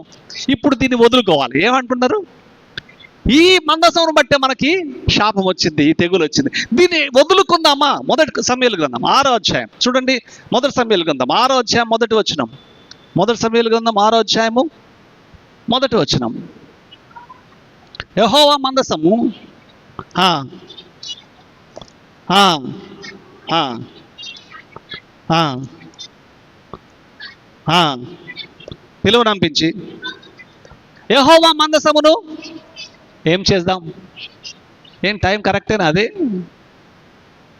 ఇప్పుడు దీన్ని వదులుకోవాలి. ఏమంటున్నారు? ఈ మందసమును బట్టే మనకి శాపం వచ్చింది, ఈ తెగులు వచ్చింది, దీన్ని వదులుకుందామా? మొదటి సమూయేలు గ్రంథం 6వ అధ్యాయం చూడండి. మొదటి సమూయేలు గ్రంథం 6వ అధ్యాయం మొదటి వచనం. మొదటి సమూయేలు గ్రంథం 6వ అధ్యాయము మొదటి వచనం. యెహోవా మందసము పిలువనంపించి యెహోవా మందసమును ఏం చేద్దాం? ఏం టైం కరెక్టేనా? అది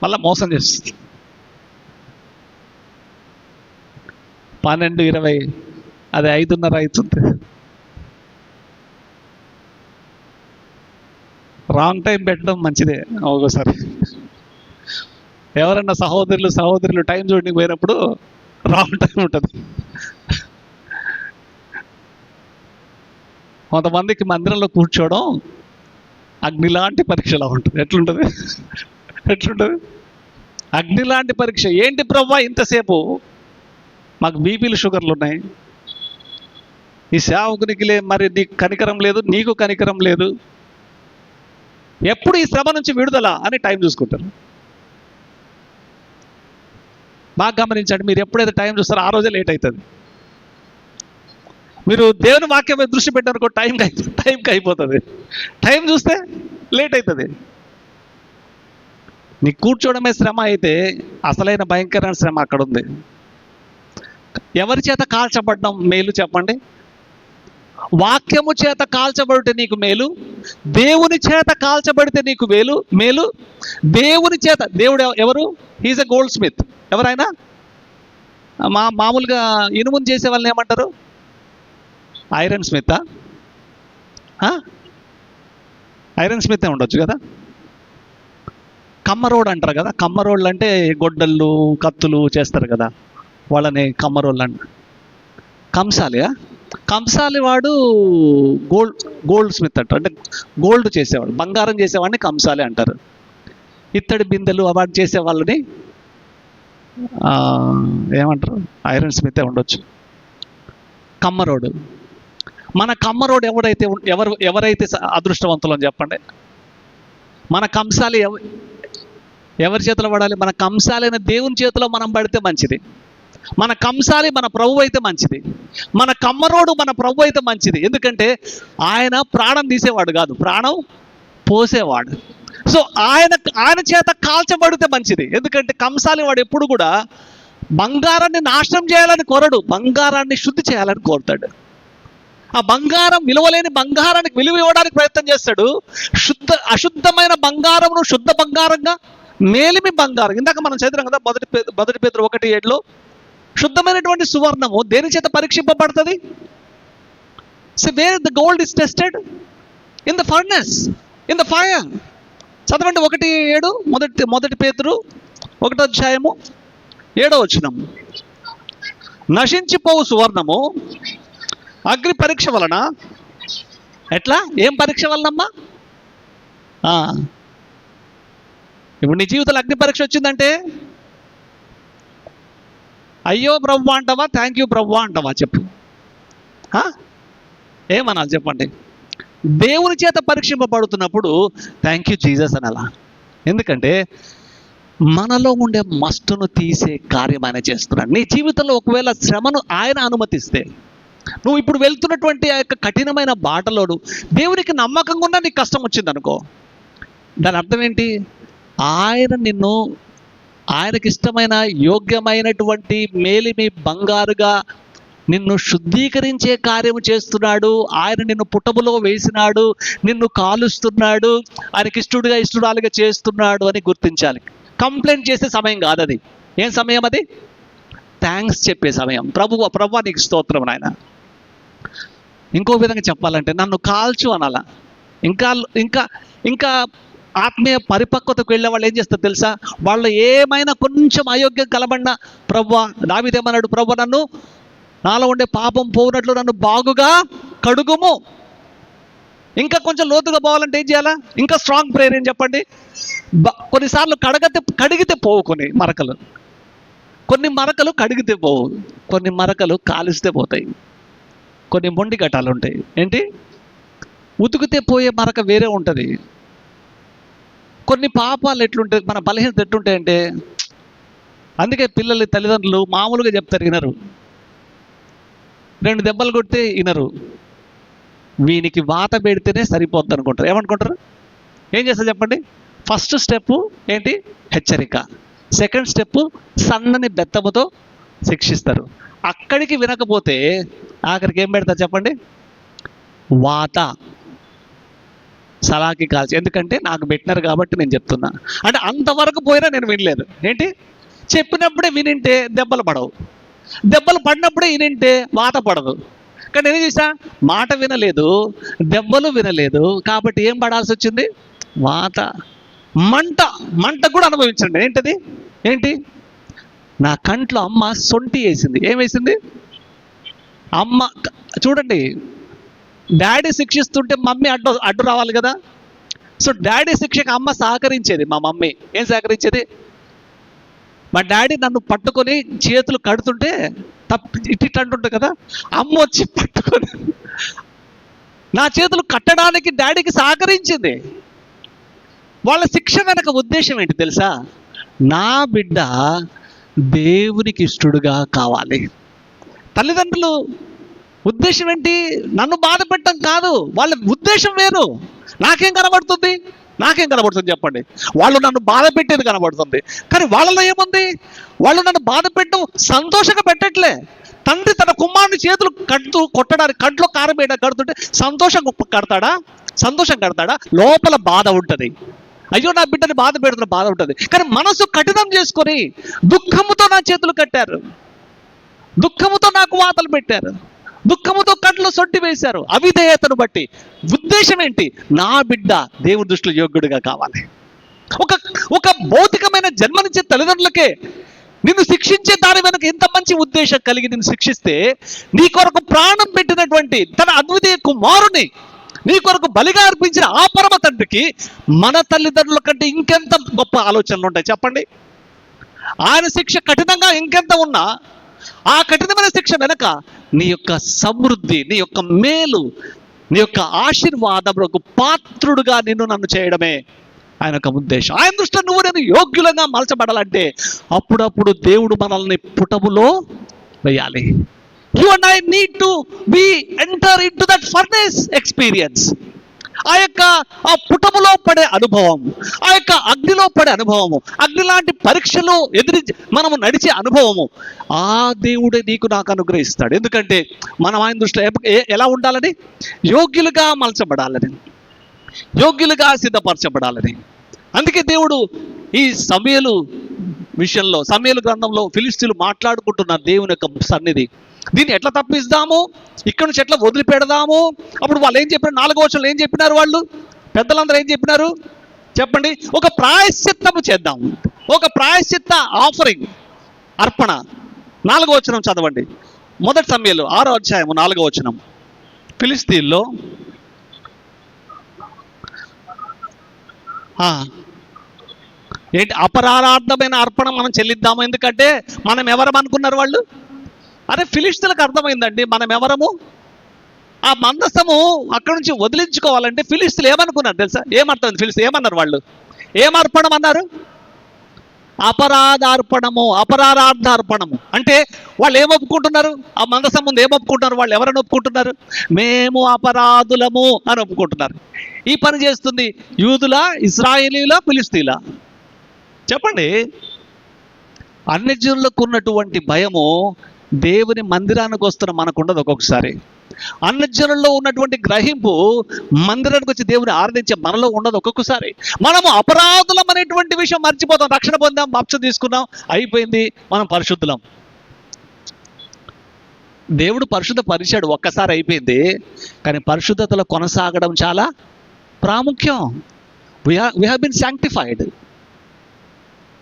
మళ్ళీ మోసం చేస్తుంది. 12:20, అది 5:30 అవుతుంది. రాంగ్ టైం పెట్టడం మంచిదే ఒక్కోసారి. ఎవరన్నా సహోదరులు టైం చూడడానికి పోయినప్పుడు రాంగ్ టైం ఉంటుంది. కొంతమందికి మందిరంలో కూర్చోవడం అగ్ని లాంటి పరీక్షలా ఉంటుంది. ఎట్లుంటుంది? అగ్ని లాంటి పరీక్ష. ఏంటి ప్రభా ఇంతసేపు? మాకు బీపీలు షుగర్లు ఉన్నాయి, ఈ సేవకునికి మరి నీకు కనికరం లేదు, నీకు కనికరం లేదు, ఎప్పుడు ఈ శ్రమ నుంచి విడుదల అని టైం చూసుకుంటారు. బాగా గమనించండి, మీరు ఎప్పుడైతే టైం చూస్తారో ఆ రోజే లేట్ అవుతుంది. మీరు దేవుని వాక్యం మీద దృష్టి పెట్టారనుకో, టైంకి అయిపోతుంది. టైం చూస్తే లేట్ అవుతుంది. నీ కూర్చోవడమే శ్రమ అయితే అసలైన భయంకరమైన శ్రమ అక్కడ ఉంది. ఎవరి చేత కాల్చబడడం మేలు చెప్పండి? వాక్యము చేత కాల్చబడితే నీకు మేలు, దేవుని చేత కాల్చబడితే నీకు మేలు. దేవుని చేత, దేవుడు ఎవరు? He's a goldsmith. ఎవరైనా మామూలుగా ఇనుమును చేసే వాళ్ళని ఏమంటారు? Iron Smith. ఐరన్ స్మిత్ ఉండొచ్చు కదా. కమ్మరోడ్ అంటారు కదా. కమ్మరోళ్ళు అంటే గొడ్డళ్ళు, కత్తులు చేస్తారు కదా, వాళ్ళని కమ్మరోళ్ళు అంట. కంసాలి వాడు గోల్డ్ స్మిత్ అంటారు. అంటే గోల్డ్ చేసేవాడు, బంగారం చేసేవాడిని కంసాలి అంటారు. ఇత్తడి బిందెలు అవార్డు చేసే వాళ్ళని ఏమంటారు? ఐరన్ స్మితే ఉండొచ్చు. కమ్మరోడు. మన కమ్మరోడు ఎవరైతే అదృష్టవంతులు అని చెప్పండి. మన కంసాలి ఎవరి చేతిలో పడాలి? మన కంసాలైన దేవుని చేతిలో మనం పడితే మంచిది. మన కంసాలి మన ప్రభు అయితే మంచిది. మన కమ్మరోడు మన ప్రభు అయితే మంచిది. ఎందుకంటే ఆయన ప్రాణం తీసేవాడు కాదు, ప్రాణం పోసేవాడు. సో ఆయన చేత కాల్చబడితే మంచిది. ఎందుకంటే కంసాలి వాడు ఎప్పుడు కూడా బంగారాన్ని నాశనం చేయాలని కోరడు, బంగారాన్ని శుద్ధి చేయాలని కోరుతాడు. ఆ బంగారం విలువలేని బంగారానికి విలువ ఇవ్వడానికి ప్రయత్నం చేస్తాడు. అశుద్ధమైన బంగారమును శుద్ధ బంగారంగా, మేలిమి బంగారం. ఇందాక మనం చదివాం కదా, మొదటి పేతురు 1:7 శుద్ధమైనటువంటి సువర్ణము దేని చేత పరీక్షింపబడుతుంది? So where the gold is tested? In the furnace, in the fire. చదవండి 1:7, మొదటి పేతురు 1వ అధ్యాయము 7వ వచనం. నశించిపోవు సువర్ణము అగ్ని పరీక్ష వలన. ఎట్లా? ఏం పరీక్ష వలనమ్మా? ఇప్పుడు నీ జీవితంలో అగ్ని పరీక్ష వచ్చిందంటే అయ్యో బ్రవ్వ అంటావా, థ్యాంక్ యూ బ్రవ్వ అంటావా? చెప్పు. ఏమనాలి చెప్పండి? దేవుని చేత పరీక్షింపబడుతున్నప్పుడు థ్యాంక్ యూ జీసస్ అనాలా. ఎందుకంటే మనలో ఉండే మస్టును తీసే కార్యం ఆయన చేస్తున్నాడు. నీ జీవితంలో ఒకవేళ శ్రమను ఆయన అనుమతిస్తే, నువ్వు ఇప్పుడు వెళ్తున్నటువంటి ఆ యొక్క కఠినమైన బాటలోను దేవునికి నమ్మకంగా ఉన్నా నీకు కష్టం వచ్చింది అనుకో, దాని అర్థం ఏంటి? ఆయన నిన్ను ఆయనకి ఇష్టమైన యోగ్యమైనటువంటి మేలిమి బంగారుగా నిన్ను శుద్ధీకరించే కార్యము చేస్తున్నాడు. ఆయన నిన్ను పుటములో వేసినాడు, నిన్ను కాలుస్తున్నాడు, ఆయనకి ఇష్టడుగా చేస్తున్నాడు అని గుర్తించాలి. కంప్లైంట్ చేసే సమయం కాదు అది. ఏం సమయం అది? థ్యాంక్స్ చెప్పే సమయం. ప్రభువా నీకు స్తోత్రం నాయన. ఇంకో విధంగా చెప్పాలంటే నన్ను కాల్చు అనాలా. ఇంకా ఇంకా ఇంకా ఆత్మీయ పరిపక్వతకు వెళ్ళే వాళ్ళు ఏం చేస్తారు తెలుసా? వాళ్ళు ఏమైనా కొంచెం అయోగ్యం కలబడినా, ప్రభువా, దావీదేమన్నాడు, ప్రభువా నన్ను, నాలో ఉండే పాపం పోనట్లు నన్ను బాగుగా కడుగుము. ఇంకా కొంచెం లోతుగా పోవాలంటే ఏం చేయాలా? ఇంకా స్ట్రాంగ్ ప్రేయర్ ఏం చెప్పండి? కొన్నిసార్లు కడిగితే పోవు కొన్ని మరకలు కడిగితే పోవు, కొన్ని మరకలు కాలిస్తే పోతాయి, కొన్ని మొండి ఘటాలు ఉంటాయి. ఏంటి? ఉతికితే పోయే మరక వేరే ఉంటుంది. కొన్ని పాపాలు ఎట్లుంటాయి, మన బలహీనత ఎట్లుంటాయంటే, అందుకే పిల్లలు తల్లిదండ్రులు మామూలుగా చెప్తారు, వినరు. 2 దెబ్బలు కొడితే వినరు. వీనికి వాత పెడితేనే సరిపోద్ది అనుకుంటారు. ఏమనుకుంటారు? ఏం చేస్తారు చెప్పండి? ఫస్ట్ స్టెప్ ఏంటి? హెచ్చరిక. సెకండ్ స్టెప్ సన్నని బెత్తముతో శిక్షిస్తారు. అక్కడికి వినకపోతే ఆఖరికి ఏం పెడతారు చెప్పండి? వాత, సలాకి కాల్చి. ఎందుకంటే నాకు పెట్టినారు కాబట్టి నేను చెప్తున్నా. అంటే అంతవరకు పోయినా నేను వినలేదు. ఏంటి? చెప్పినప్పుడే వినింటే దెబ్బలు పడవు, దెబ్బలు పడినప్పుడే వినింటే వాత పడదు. కానీ నేను చేసా, మాట వినలేదు, దెబ్బలు వినలేదు, కాబట్టి ఏం పడాల్సి వచ్చింది? వాత. మంట కూడా అనుభవించండి. ఏంటది? ఏంటి? నా కంట్లో అమ్మ సొంటి వేసింది. ఏం వేసింది? అమ్మ చూడండి, డాడీ శిక్షిస్తుంటే మమ్మీ అడ్డు రావాలి కదా. సో డాడీ శిక్షకు అమ్మ సహకరించేది. మా మమ్మీ ఏం సహకరించేది? మా డాడీ నన్ను పట్టుకొని చేతులు కడుతుంటే ఇటు అంటుంటుంది కదా, అమ్మ వచ్చి పట్టుకొని నా చేతులు కట్టడానికి డాడీకి సహకరించింది. వాళ్ళ శిక్ష వెనక ఉద్దేశం ఏంటి తెలుసా? నా బిడ్డ దేవునికి ఇష్టడుగా కావాలి. తల్లిదండ్రులు ఉద్దేశం ఏంటి? నన్ను బాధ పెట్టడం కాదు, వాళ్ళ ఉద్దేశం వేరు. నాకేం కనబడుతుంది చెప్పండి? వాళ్ళు నన్ను బాధ పెట్టేది కనబడుతుంది, కానీ వాళ్ళలో ఏముంది? వాళ్ళు నన్ను బాధ పెట్టడం సంతోషంగా పెట్టట్లే. తండ్రి తన కుమారుని చేతులు కొట్టడానికి, కంట్లో కారం వేయడానికి కడుతుంటే సంతోషం కడతాడా? లోపల బాధ ఉంటుంది. అయ్యో నా బిడ్డని బాధ పెడుతున్న బాధ ఉంటుంది. కానీ మనసు కఠినం చేసుకొని దుఃఖముతో నా చేతులు కట్టారు, దుఃఖముతో నాకు వాతలు పెట్టారు, దుఃఖముతో కంట్లో సొట్టి వేశారు. అవిధేయతను బట్టి ఉద్దేశం ఏంటి? నా బిడ్డ దేవుడి దృష్టిలో యోగ్యుడిగా కావాలి. ఒక భౌతికమైన జన్మనిచ్చే తల్లిదండ్రులకే నిన్ను శిక్షించే దాని వెనక ఎంత మంచి ఉద్దేశం కలిగి నిన్ను శిక్షిస్తే, నీ కొరకు ప్రాణం పెట్టినటువంటి తన అద్వితీయ కుమారుని నీ కొరకు బలిగా అర్పించిన ఆ పరమ తండ్రికి మన తల్లిదండ్రుల కంటే ఇంకెంత గొప్ప ఆలోచనలు ఉంటాయి చెప్పండి? ఆయన శిక్ష కఠినంగా ఇంకెంత ఉన్నా, ఆ కఠినమైన శిక్ష వెనక నీ యొక్క సమృద్ధి, నీ యొక్క మేలు, నీ యొక్క ఆశీర్వాదములకు పాత్రుడుగా నన్ను చేయడమే ఆయన యొక్క ఉద్దేశం. ఆయన దృష్టిలో నువ్వు నేను యోగ్యులంగా మలచబడాలంటే అప్పుడప్పుడు దేవుడు మనల్ని పుటములో వేయాలి. You and I need to enter into that furnace experience. ఆ పుటములో పడే అనుభవం, ఆ యొక్క అగ్నిలో పడే అనుభవము, అగ్ని లాంటి పరీక్షలు మనము నడిచే అనుభవము ఆ దేవుడే నీకు నాకు అనుగ్రహిస్తాడు. ఎందుకంటే మనం ఆయన దృష్టిలో ఎలా ఉండాలని? యోగ్యులుగా మలచబడాలని, యోగ్యులుగా సిద్ధపరచబడాలని. అందుకే దేవుడు ఈ సమూయేలు విషయంలో, సమూయేలు గ్రంథంలో ఫిలిష్తీయులు మాట్లాడుకుంటున్నారు దేవుని యొక్క సన్నిధి. దీన్ని ఎట్లా తప్పిస్తాము, ఇక్కడ నుంచి ఎట్లా వదిలిపెడదాము? అప్పుడు వాళ్ళు ఏం చెప్పారు? 4వ వచనంలో ఏం చెప్పినారు? వాళ్ళు పెద్దలందరూ ఏం చెప్పినారు చెప్పండి? ఒక ప్రాయశ్చిత్తము చేద్దాం, ఒక ప్రాయశ్చిత్త ఆఫరింగ్, అర్పణ. 4వ వచనం చదవండి. 1 సమూయేలు 6వ అధ్యాయము 4వ వచనం. ఫిలిష్తీయుల్లో ఏంటి? అపరాధార్థమైన అర్పణ మనం చెల్లిద్దాము. ఎందుకంటే మనం ఎవరం అనుకున్నారు వాళ్ళు? అరే ఫిలిష్తీయులకు అర్థమైందండి మనం ఎవరము. ఆ మందసము అక్కడి నుంచి వదిలించుకోవాలంటే ఫిలిష్తీయులు ఏమనుకున్నారు తెలుసా? ఏమర్థం? ఫిలిష్తీయులు ఏమన్నారు? వాళ్ళు ఏం అర్పణం అన్నారు? అపరాధార్పణము. అంటే వాళ్ళు ఏం ఒప్పుకుంటున్నారు? ఆ మందసం ముందు ఏం ఒప్పుకుంటున్నారు? వాళ్ళు ఎవరని ఒప్పుకుంటున్నారు? మేము అపరాధులము అని ఒప్పుకుంటున్నారు. ఈ పని చేస్తుంది యూదులా, ఇశ్రాయేలీలా, ఫిలిష్తీయులా? చెప్పండి. అన్యజనులకు ఉన్నటువంటి భయము దేవుని మందిరానికి వస్తున్న మనకు ఉండదు ఒక్కొక్కసారి. అన్యజనుల్లో ఉన్నటువంటి గ్రహింపు మందిరానికి వచ్చి దేవుని ఆరాధించే మనలో ఉండదు ఒక్కొక్కసారి. మనము అపరాధులం అనేటువంటి విషయం మర్చిపోతాం. రక్షణ పొందాం, బాప్తిసం తీసుకున్నాం, అయిపోయింది, మనం పరిశుద్ధులం. దేవుడు పరిశుద్ధ పరిచాడు, ఒక్కసారి అయిపోయింది. కానీ పరిశుద్ధతలో కొనసాగడం చాలా ప్రాముఖ్యం. we have been sanctified,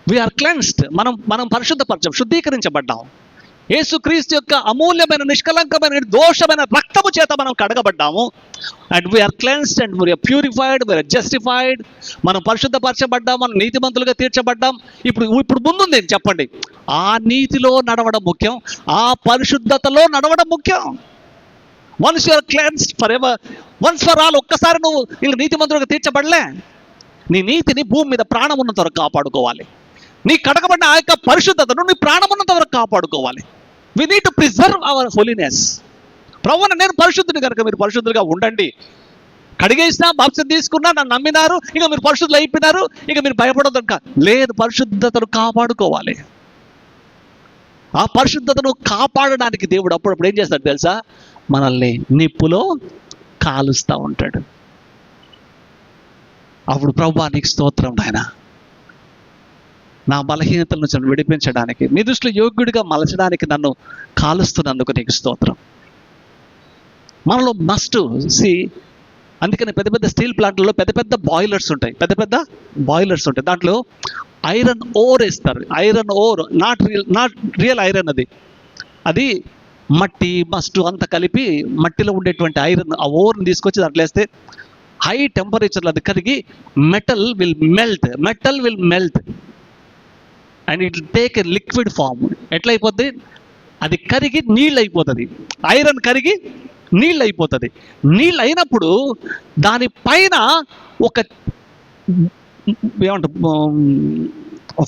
we are cleansed. మనం పరిశుద్ధపరచం, శుద్ధీకరించబడ్డాం. యేసుక్రీస్తు యొక్క అమూల్యమైన, నిష్కలంకమైన, దోషమైన రక్తము చేత మనం కడగబడ్డాము. And we're cleansed and we're purified, we're justified. మనం పరిశుద్ధపరచబడ్డాం, మనం నీతిమంతులుగా తీర్చబడ్డాం. ఇప్పుడు ముందుంది చెప్పండి, ఆ నీతిలో నడవడం ముఖ్యం, ఆ పరిశుద్ధతలో నడవడం ముఖ్యం. Once you're cleansed forever, once for all. ఒక్కసారి నువ్వు ఇంక నీతిమంతులుగా తీర్చబడలే. నీ నీతిని భూమి మీద ప్రాణం ఉన్నంత వరకు కాపాడుకోవాలి. నీ కడగబడిన ఆ యొక్క పరిశుద్ధతను నీ ప్రాణం ఉన్నంత వరకు కాపాడుకోవాలి. We need to preserve our holiness. ప్రభువును, నేను పరిశుద్ధుని కనుక మీరు పరిశుద్ధులుగా ఉండండి. కడిగేసినా, బాప్తిసం తీసుకున్నా, నన్ను నమ్మినారు, ఇక మీరు పరిశుద్ధులు అయిపోయినారు, ఇక మీరు భయపడదు లేదు. పరిశుద్ధతను కాపాడుకోవాలి. ఆ పరిశుద్ధతను కాపాడడానికి దేవుడు అప్పుడప్పుడు ఏం చేస్తాడు తెలుసా? మనల్ని నిప్పులో కాలుస్తూ ఉంటాడు. అప్పుడు ప్రభువా నీకు స్తోత్రం నాయనా, నా బలహీనతల నుంచి నన్ను విడిపించడానికి, మీ దృష్టిలో యోగ్యుడిగా మలచడానికి నన్ను కాలుస్తున్నందుకు నీకు స్తోత్రం. మనలో మస్ట్ సి, అందుకని పెద్ద పెద్ద స్టీల్ ప్లాంట్లలో పెద్ద పెద్ద బాయిలర్స్ ఉంటాయి, దాంట్లో ఐరన్ ఓర్ వేస్తారు. Iron ore, not real iron. అది మట్టి, మస్టు అంతా కలిపి మట్టిలో ఉండేటువంటి ఐరన్, ఆ ఓర్ని తీసుకొచ్చి దాంట్లో వేస్తే హై టెంపరేచర్లో అది కరిగి metal will melt and it will take a liquid form. ఎట్లయిపోద్ది? అది కరిగి నీళ్ళు అయిపోతుంది. ఐరన్ కరిగి నీళ్ళు అయిపోతుంది. నీళ్ళు అయినప్పుడు దానిపైన ఒక ఏమంటారు,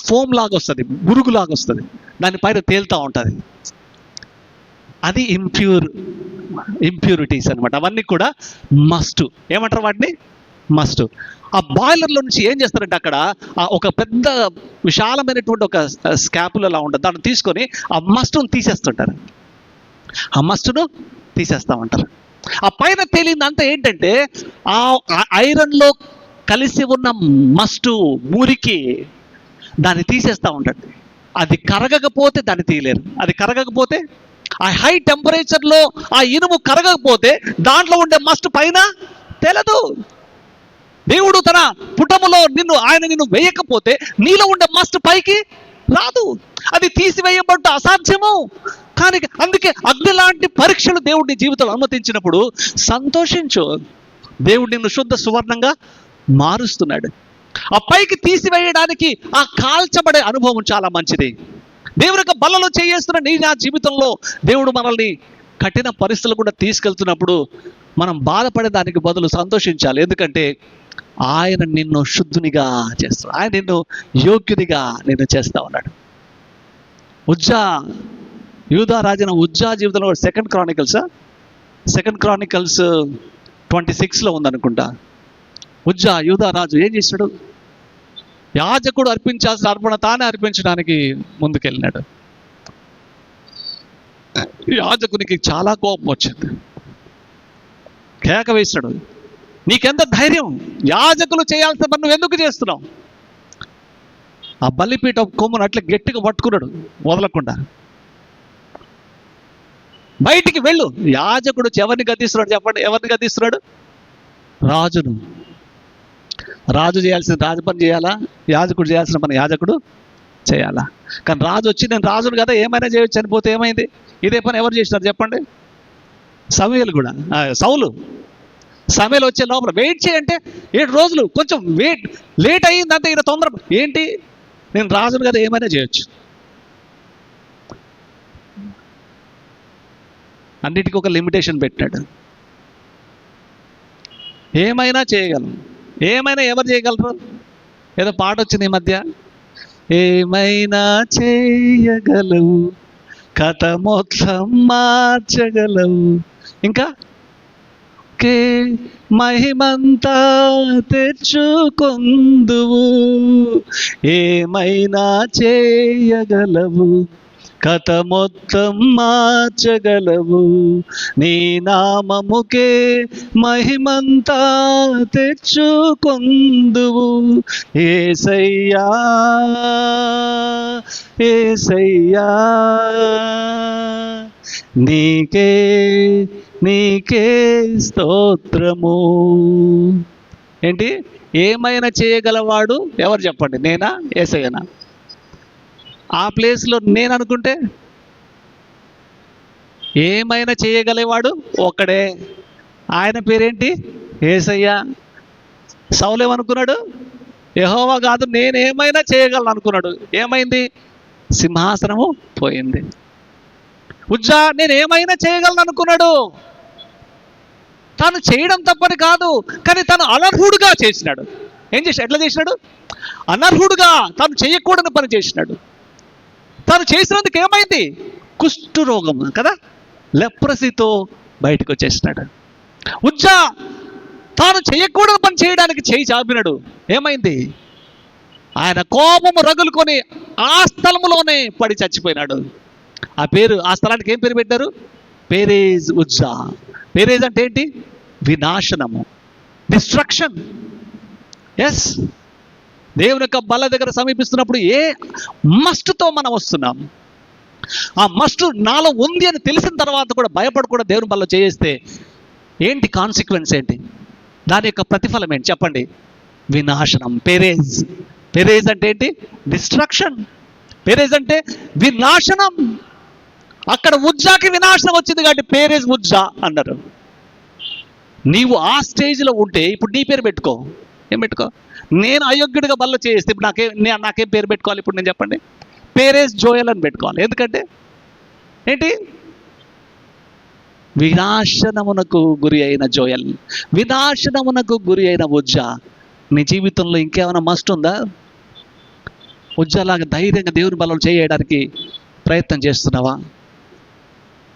ఫోమ్ లాగా వస్తుంది, బురుగులాగా వస్తుంది, దానిపైన తేలుతూ ఉంటుంది. అది ఇంప్యూరిటీస్ అనమాట. అవన్నీ కూడా మస్ట్. ఏమంటారు వాటిని? మస్ట్. ఆ బాయిలర్లో నుంచి ఏం చేస్తారంటే అక్కడ ఒక పెద్ద విశాలమైనటువంటి ఒక స్కాపుల్ అలా ఉంటుంది, దాన్ని తీసుకొని ఆ మస్టును తీసేస్తుంటారు. తీసేస్తూ ఉంటారు. ఆ పైన తేలిందంతా ఏంటంటే ఆ ఐరన్లో కలిసి ఉన్న మస్టు, మురికి, దాన్ని తీసేస్తూ ఉంటాడు. అది కరగకపోతే దాన్ని తీయలేరు. అది కరగకపోతే, ఆ హై టెంపరేచర్లో ఆ ఇనుము కరగకపోతే దాంట్లో ఉండే మస్ట్ పైన తెలదు. దేవుడు తన పుటములో ఆయన నిన్ను వేయకపోతే నీలో ఉండే మస్ట్ పైకి రాదు. అది తీసివేయబడ్డ అసాధ్యము. కానీ అందుకే అగ్ని లాంటి పరీక్షలు దేవుడు నీ జీవితంలో అనుమతించినప్పుడు సంతోషించు. దేవుడు నిన్ను శుద్ధ సువర్ణంగా మారుస్తున్నాడు. ఆ పైకి తీసివేయడానికి ఆ కాల్చబడే అనుభవం చాలా మంచిది. దేవుని యొక్క బలలో చేయేస్తున్న నా జీవితంలో దేవుడు మనల్ని కఠిన పరిస్థితులు కూడా తీసుకెళ్తున్నప్పుడు మనం బాధపడేదానికి బదులు సంతోషించాలి. ఎందుకంటే ఆయన నిన్ను శుద్ధునిగా చేస్తాడు, ఆయన నిన్ను యోగ్యునిగా నిన్ను చేస్తా ఉన్నాడు. యూదా రాజైన ఉజ్జా జీవితంలో సెకండ్ క్రానికల్స్ 26లో ఉందనుకుంటా. యూదా రాజు ఏం చేశాడు? యాజకుడు అర్పించాల్సిన అర్పణ తానే అర్పించడానికి ముందుకెళ్ళినాడు. యాజకునికి చాలా కోపం వచ్చింది, కేక వేసినాడు, నీకెంత ధైర్యం, యాజకులు చేయాల్సిన పని నువ్వు ఎందుకు చేస్తున్నావు? ఆ బలిపీఠ కొమ్మును అట్లా గట్టిగా పట్టుకున్నాడు, వదలకుండా. బయటికి వెళ్ళు. యాజకుడు ఎవరిని గద్దిస్తున్నాడు చెప్పండి? ఎవరిని గద్దిస్తున్నాడు? రాజును. రాజు చేయాల్సిన రాజు పని చేయాలా? యాజకుడు చేయాల్సిన పని యాజకుడు చేయాలా? కానీ రాజు వచ్చి నేను రాజును కదా ఏమైనా చేయొచ్చు చనిపోతే ఏమైంది? ఇదే పని ఎవరు చేసినారు చెప్పండి? సౌలు వచ్చే లోపల వెయిట్ చేయంటే 7 రోజులు కొంచెం లేట్ అయ్యిందంటే ఈయన తొందర ఏంటి, నేను రాజును కదా ఏమైనా చేయొచ్చు. అన్నిటికీ ఒక లిమిటేషన్ పెట్టాడు. ఏమైనా చేయగలం. ఏమైనా ఎవరు చేయగలరు? ఏదో పాట వచ్చింది ఈ మధ్య, ఏమైనా చేయగలవు, కథ మొత్తం మార్చగలవు, ఇంకా మహిమంతా తెచ్చుకొందువు, ఏమైనా చేయగలవు, కథ మొత్తం మార్చగలవు, నీ నామముకే మహిమంతా తెచ్చుకొందువు. యేసయ్యా యేసయ్యా, నీకే నీకే స్తోత్రము. ఏంటి? ఏమైనా చేయగలవాడు ఎవరు చెప్పండి? నేనా, యేసయ్యనా? ఆ ప్లేస్లో నేను అనుకుంటే ఏమైనా చేయగలేవాడు ఒక్కడే, ఆయన పేరేంటి? యేసయ్య. సౌలు ఏమనుకున్నాడు? యెహోవా కాదు, నేనేమైనా చేయగలను అనుకున్నాడు. ఏమైంది? సింహాసనము పోయింది. ఉజ్జా నేనేమైనా చేయగలను అనుకున్నాడు. తాను చేయడం తప్పని కాదు, కానీ తను అనర్హుడుగా చేసినాడు. ఏం చేశాడు? ఎట్లా చేసినాడు? అనర్హుడుగా, తాను చేయకూడని పని చేసినాడు. తాను చేసినందుకు ఏమైంది? కుష్టు రోగం కదా, లెప్రసీతో బయటకు వచ్చేసినాడు. ఉజ్జా తాను చేయకూడని పని చేయడానికి చేయి చాపినాడు. ఏమైంది? ఆయన కోపము రగులుకొని ఆ స్థలములోనే పడి చచ్చిపోయినాడు. ఆ స్థలానికి ఏం పేరు పెట్టారు? పేరేజ్ ఉజ్జా. పేరేజ్ అంటే ఏంటి? వినాశనము, డిస్ట్రక్షన్. ఎస్, దేవుని యొక్క బల్ల దగ్గర సమీపిస్తున్నప్పుడు ఏ మస్ట్తో మనం వస్తున్నాం, ఆ మస్ట్ నాలో ఉంది అని తెలిసిన తర్వాత కూడా భయపడకుండా దేవుని బల్ల చేస్తే ఏంటి కాన్సిక్వెన్స్? ఏంటి దాని యొక్క ప్రతిఫలం ఏంటి చెప్పండి? వినాశనం. పేరేజ్. పేరేజ్ అంటే ఏంటి? డిస్ట్రక్షన్. పేరేజ్ అంటే వినాశనం. అక్కడ ఉజ్జాకి వినాశనం వచ్చింది కాబట్టి పేరేజ్ ఉజ్జా అన్నారు. నీవు ఆ స్టేజ్లో ఉంటే ఇప్పుడు నీ పేరు పెట్టుకో. ఏం పెట్టుకో? నేను అయోగ్యుడిగా బల్ల చేస్తే ఇప్పుడు నాకేం పేరు పెట్టుకోవాలి? ఇప్పుడు నేను చెప్పండి, పేరేజ్ జోయల్ అని పెట్టుకోవాలి. ఎందుకంటే ఏంటి? వినాశనమునకు గురి అయిన జోయల్, వినాశనమునకు గురి అయిన ఉజ్జా. నీ జీవితంలో ఇంకేమైనా మస్ట్ ఉందా? ఉజ్జాలాగా ధైర్యంగా దేవుని బలం చేయడానికి ప్రయత్నం చేస్తున్నావా?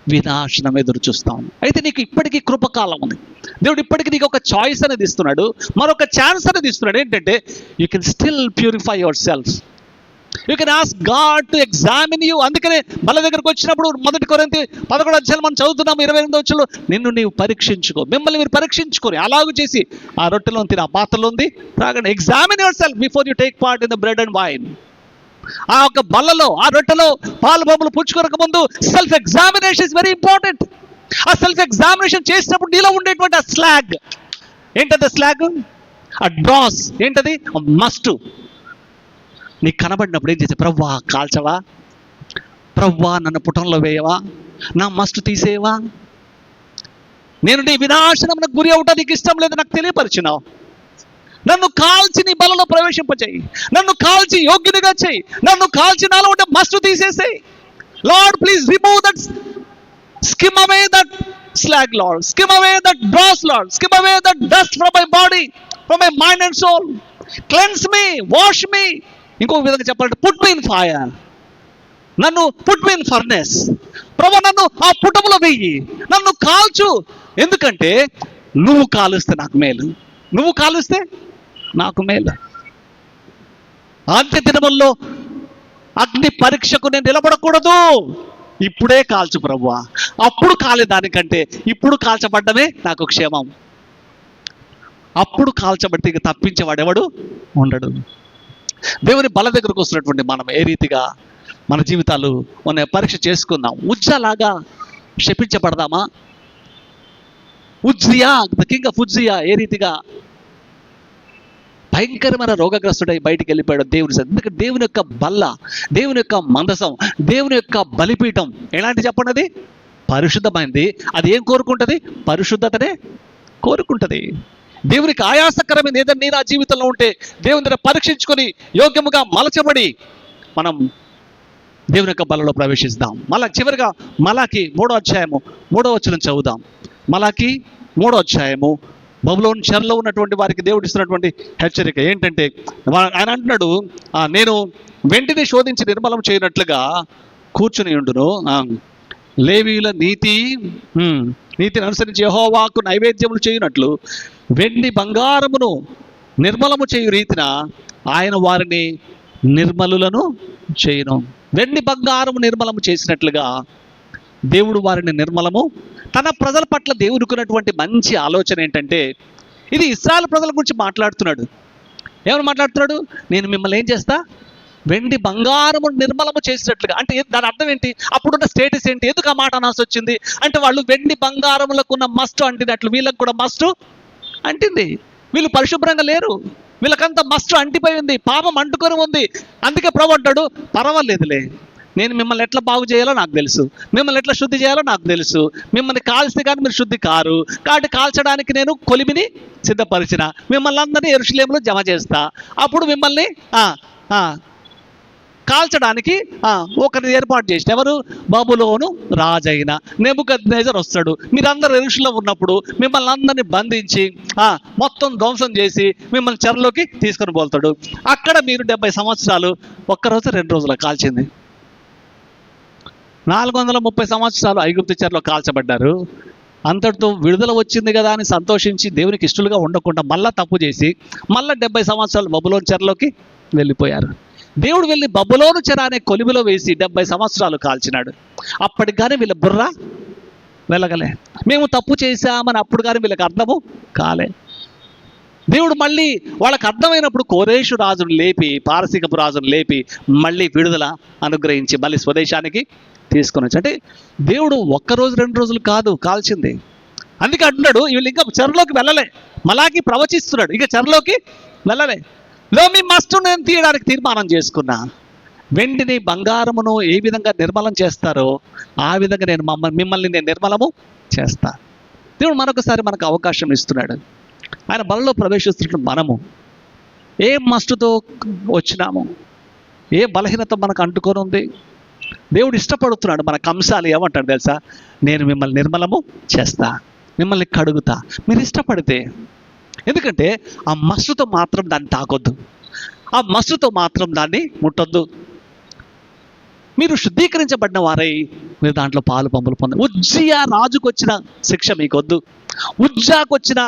వినాశనం ఎదురు చూస్తాం. అయితే నీకు ఇప్పటికీ కృపకాలం ఉంది. దేవుడు ఇప్పటికీ నీకు ఒక చాయిస్ అనేది ఇస్తున్నాడు, మరొక ఛాన్స్ అనేది ఇస్తున్నాడు. ఏంటంటే you can still purify your self. You can ask God to examine you. అందుకనే బల్ల దగ్గరకు వచ్చినప్పుడు 1 కొరింథీ 11 అధ్యాయం మనం చదువుతున్నాము 28వ వచనంలో, నిన్ను నీవు పరీక్షించుకో. మిమ్మల్ని మీరు పరీక్షించుకొని అలాగూ చేసి ఆ రొట్టెలో తిని ఆ పాత్రలో ఉంది త్రాగండి. Examine your self before you take part in the bread and wine. ఆ యొక్క బల్లలో, ఆ రొట్టెలో పాలు బొమ్మలు పుచ్చుకోక ముందు self examination is very important. ఆ సెల్ఫ్ ఎగ్జామినేషన్ చేసినప్పుడు నీలో ఉండేటువంటి ఆ స్లాగ్ ఏంటది? స్లాగ్, ఆ డ్రాస్ ఏంటది? మస్ట్. నీకు కనబడినప్పుడు ఏం చేసే? ప్రవ్వా కాల్చవా, ప్రవ్వా నన్ను పుటంలో వేయవా, నా మస్ట్ తీసేవా, నేను నీ వినాశనమునకు గురి అవటం నీకు ఇష్టం లేదు నాకు తెలియపరిచినావు. నన్ను కాల్చి నీ బలలో ప్రవేశింపచేయి, నన్ను కాల్చి యోగ్యునిగా చేయి, నన్ను కాల్చి నాలో ఉంటే మస్ట్ తీసేసేయి. Lord please remove that, skim away that slag, Lord, skim away that dross, Lord, skim away that dust from my body, from my mind and soul, cleanse me, wash me. ఇంకొక విధంగా చెప్పాలంటే put me in fire, నన్ను put me in furnace. ప్రభు నన్ను ఆ పుటములో వెయ్యి, నన్ను కాల్చు. ఎందుకంటే నువ్వు కాలుస్తే నాకు మేలు, నువ్వు కాలుస్తే నాకు మేలు. అంత్య దినముల్లో అగ్ని పరీక్షకు నేను నిలబడకూడదు. ఇప్పుడే కాల్చు ప్రభువా, అప్పుడు కాలేదానికంటే ఇప్పుడు కాల్చబడ్డమే నాకు క్షేమం. అప్పుడు కాల్చబడితే ఇక తప్పించేవాడు ఎవడు ఉండడు. దేవుని బల దగ్గరకు వస్తున్నటువంటి మనం ఏ రీతిగా మన జీవితాలు మన పరీక్ష చేసుకుందాం. ఉజ్జాలాగా శపించబడదామా? Uzziah, the king of Uzziah ఏ రీతిగా భయంకరమైన రోగగ్రస్తుడై బయటికి వెళ్ళిపోయాడు దేవుని. ఎందుకంటే దేవుని యొక్క బల్ల, దేవుని యొక్క మందసం, దేవుని యొక్క బలిపీఠం ఎలాంటి చెప్పండి? అది పరిశుద్ధమైంది. అది ఏం కోరుకుంటుంది? పరిశుద్ధతనే కోరుకుంటుంది. దేవునికి ఆయాసకరమైన ఏదైనా నీ నా జీవితంలో ఉంటే దేవుని దగ్గర పరీక్షించుకొని యోగ్యముగా మలచబడి మనం దేవుని యొక్క బలలో ప్రవేశిస్తాం. మళ్ళా చివరిగా మలాకి 3వ అధ్యాయము 3వ వచనం చదువుదాం. మలాకి 3వ అధ్యాయము బబులోను చెరలో ఉన్నటువంటి వారికి దేవుడు ఇస్తున్నటువంటి హెచ్చరిక ఏంటంటే, ఆయన అంటున్నాడు, నేను వెంటనే శోధించి నిర్మలం చేయనట్లుగా కూర్చుని ఉండును, లేవీయుల నీతిని అనుసరించి యెహోవాకు నైవేద్యములు చేయునట్లు వెండి బంగారమును నిర్మలము చేయు రీతిన ఆయన వారిని నిర్మలులను చేయును. వెండి బంగారము నిర్మలము చేసినట్లుగా దేవుడు వారిని నిర్మలము. తన ప్రజల పట్ల దేవుడికున్నటువంటి మంచి ఆలోచన ఏంటంటే, ఇది ఇశ్రాయేలు ప్రజల గురించి మాట్లాడుతున్నాడు. ఏమని మాట్లాడుతున్నాడు? నేను మిమ్మల్ని ఏం చేస్తా? వెండి బంగారము నిర్మలము చేసినట్లుగా. అంటే దాని అర్థం ఏంటి? అప్పుడున్న స్టేటస్ ఏంటి? ఎందుకు ఆ మాట అనాల్సి వచ్చింది అంటే, వాళ్ళు వెండి బంగారములకు ఉన్న మస్టు అంటినట్లు వీళ్ళకి కూడా మస్టు అంటింది. వీళ్ళు పరిశుభ్రంగా లేరు, వీళ్ళకంతా మస్టు అంటిపోయింది, పాపం అంటుకొని ఉంది. అందుకే ప్రభు అంటాడు, పర్వాలేదులే, నేను మిమ్మల్ని ఎట్లా బాగు చేయాలో నాకు తెలుసు, మిమ్మల్ని ఎట్లా శుద్ధి చేయాలో నాకు తెలుసు. మిమ్మల్ని కాల్స్తే కానీ మీరు శుద్ధి కారు, కాబట్టి కాల్చడానికి నేను కొలిమిని సిద్ధపరిచిన, మిమ్మల్ని అందరినీ యెరూషలేములో జమ చేస్తా. అప్పుడు మిమ్మల్ని కాల్చడానికి ఒకరిని ఏర్పాటు చేసిన, ఎవరు? బబులోను రాజైన నెబుకద్నెజర్ వస్తాడు. మీరందరూ యెరూషలేములో ఉన్నప్పుడు మిమ్మల్ని అందరినీ బంధించి మొత్తం ధ్వంసం చేసి మిమ్మల్ని చెరలోకి తీసుకొని పోతాడు. అక్కడ మీరు 70 సంవత్సరాలు, ఒక్కరోజు 2 రోజులు కాల్చింది. 430 సంవత్సరాలు ఐగుప్తు చెరలో కాల్చబడ్డారు. అంతటితో విడుదల వచ్చింది కదా అని సంతోషించి దేవునికి ఇష్టలుగా ఉండకుండా మళ్ళా తప్పు చేసి మళ్ళీ 70 సంవత్సరాలు బబులోను చెరలోకి వెళ్ళిపోయారు. దేవుడు వెళ్ళి బబులోను చెర అనే కొలిమిలో వేసి 70 సంవత్సరాలు కాల్చినాడు. అప్పటికి కానీ వీళ్ళ బుర్ర వెళ్ళగలే. మేము తప్పు చేశామని అప్పుడు కానీ వీళ్ళకి అర్థము కాలే. దేవుడు మళ్ళీ వాళ్ళకి అర్థమైనప్పుడు కోరేషు రాజును లేపి, పారసీకపు రాజును లేపి మళ్ళీ విడుదల అనుగ్రహించి మళ్ళీ స్వదేశానికి తీసుకొని వచ్చి, అంటే దేవుడు 1 రోజు 2 రోజులు కాదు కాల్చింది. అందుకే అంటున్నాడు, వీళ్ళు ఇంకా చెరలోకి వెళ్ళలే. మలాకి ప్రవచిస్తున్నాడు, ఇక చెరలోకి వెళ్ళలే. మీ మస్టు నేను తీయడానికి తీర్మానం చేసుకున్నా. వెండిని బంగారమును ఏ విధంగా నిర్మలం చేస్తారో ఆ విధంగా నేను మిమ్మల్ని నేను నిర్మలము చేస్తా. దేవుడు మరొకసారి మనకు అవకాశం ఇస్తున్నాడు. ఆయన బలలో ప్రవేశిస్తున్న మనము ఏ మస్టుతో వచ్చినాము, ఏ బలహీనత మనకు అంటుకొని ఉంది, దేవుడు ఇష్టపడుతున్నాడు. మన కంసాలు ఏమంటాడు తెలుసా? నేను మిమ్మల్ని నిర్మలము చేస్తా, మిమ్మల్ని కడుగుతా, మీరు ఇష్టపడితే. ఎందుకంటే ఆ మస్సుతో మాత్రం దాన్ని తాకొద్దు, ఆ మస్సుతో మాత్రం దాన్ని ముట్టొద్దు. మీరు శుద్ధీకరించబడిన వారై మీరు దాంట్లో పాలు పంపులు పొందారు. ఉజ్జియా రాజుకు వచ్చిన శిక్ష మీకొద్దు. ఉజ్జాకు వచ్చిన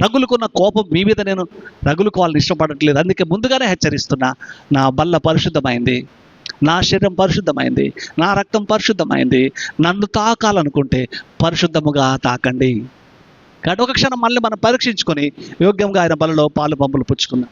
రగులుకున్న కోపం మీ మీద నేను రగులుకోవాలని ఇష్టపడట్లేదు. అందుకే ముందుగానే హెచ్చరిస్తున్నా, నా బల్ల పరిశుద్ధమైంది, నా శరీరం పరిశుద్ధమైంది, నా రక్తం పరిశుద్ధమైంది. నన్ను తాకాలనుకుంటే పరిశుద్ధముగా తాకండి. కాబట్టి ఒక క్షణం మళ్ళీ మనం పరీక్షించుకొని యోగ్యంగా ఆయన బలలో పాలు పంపులు పుచ్చుకుందాం.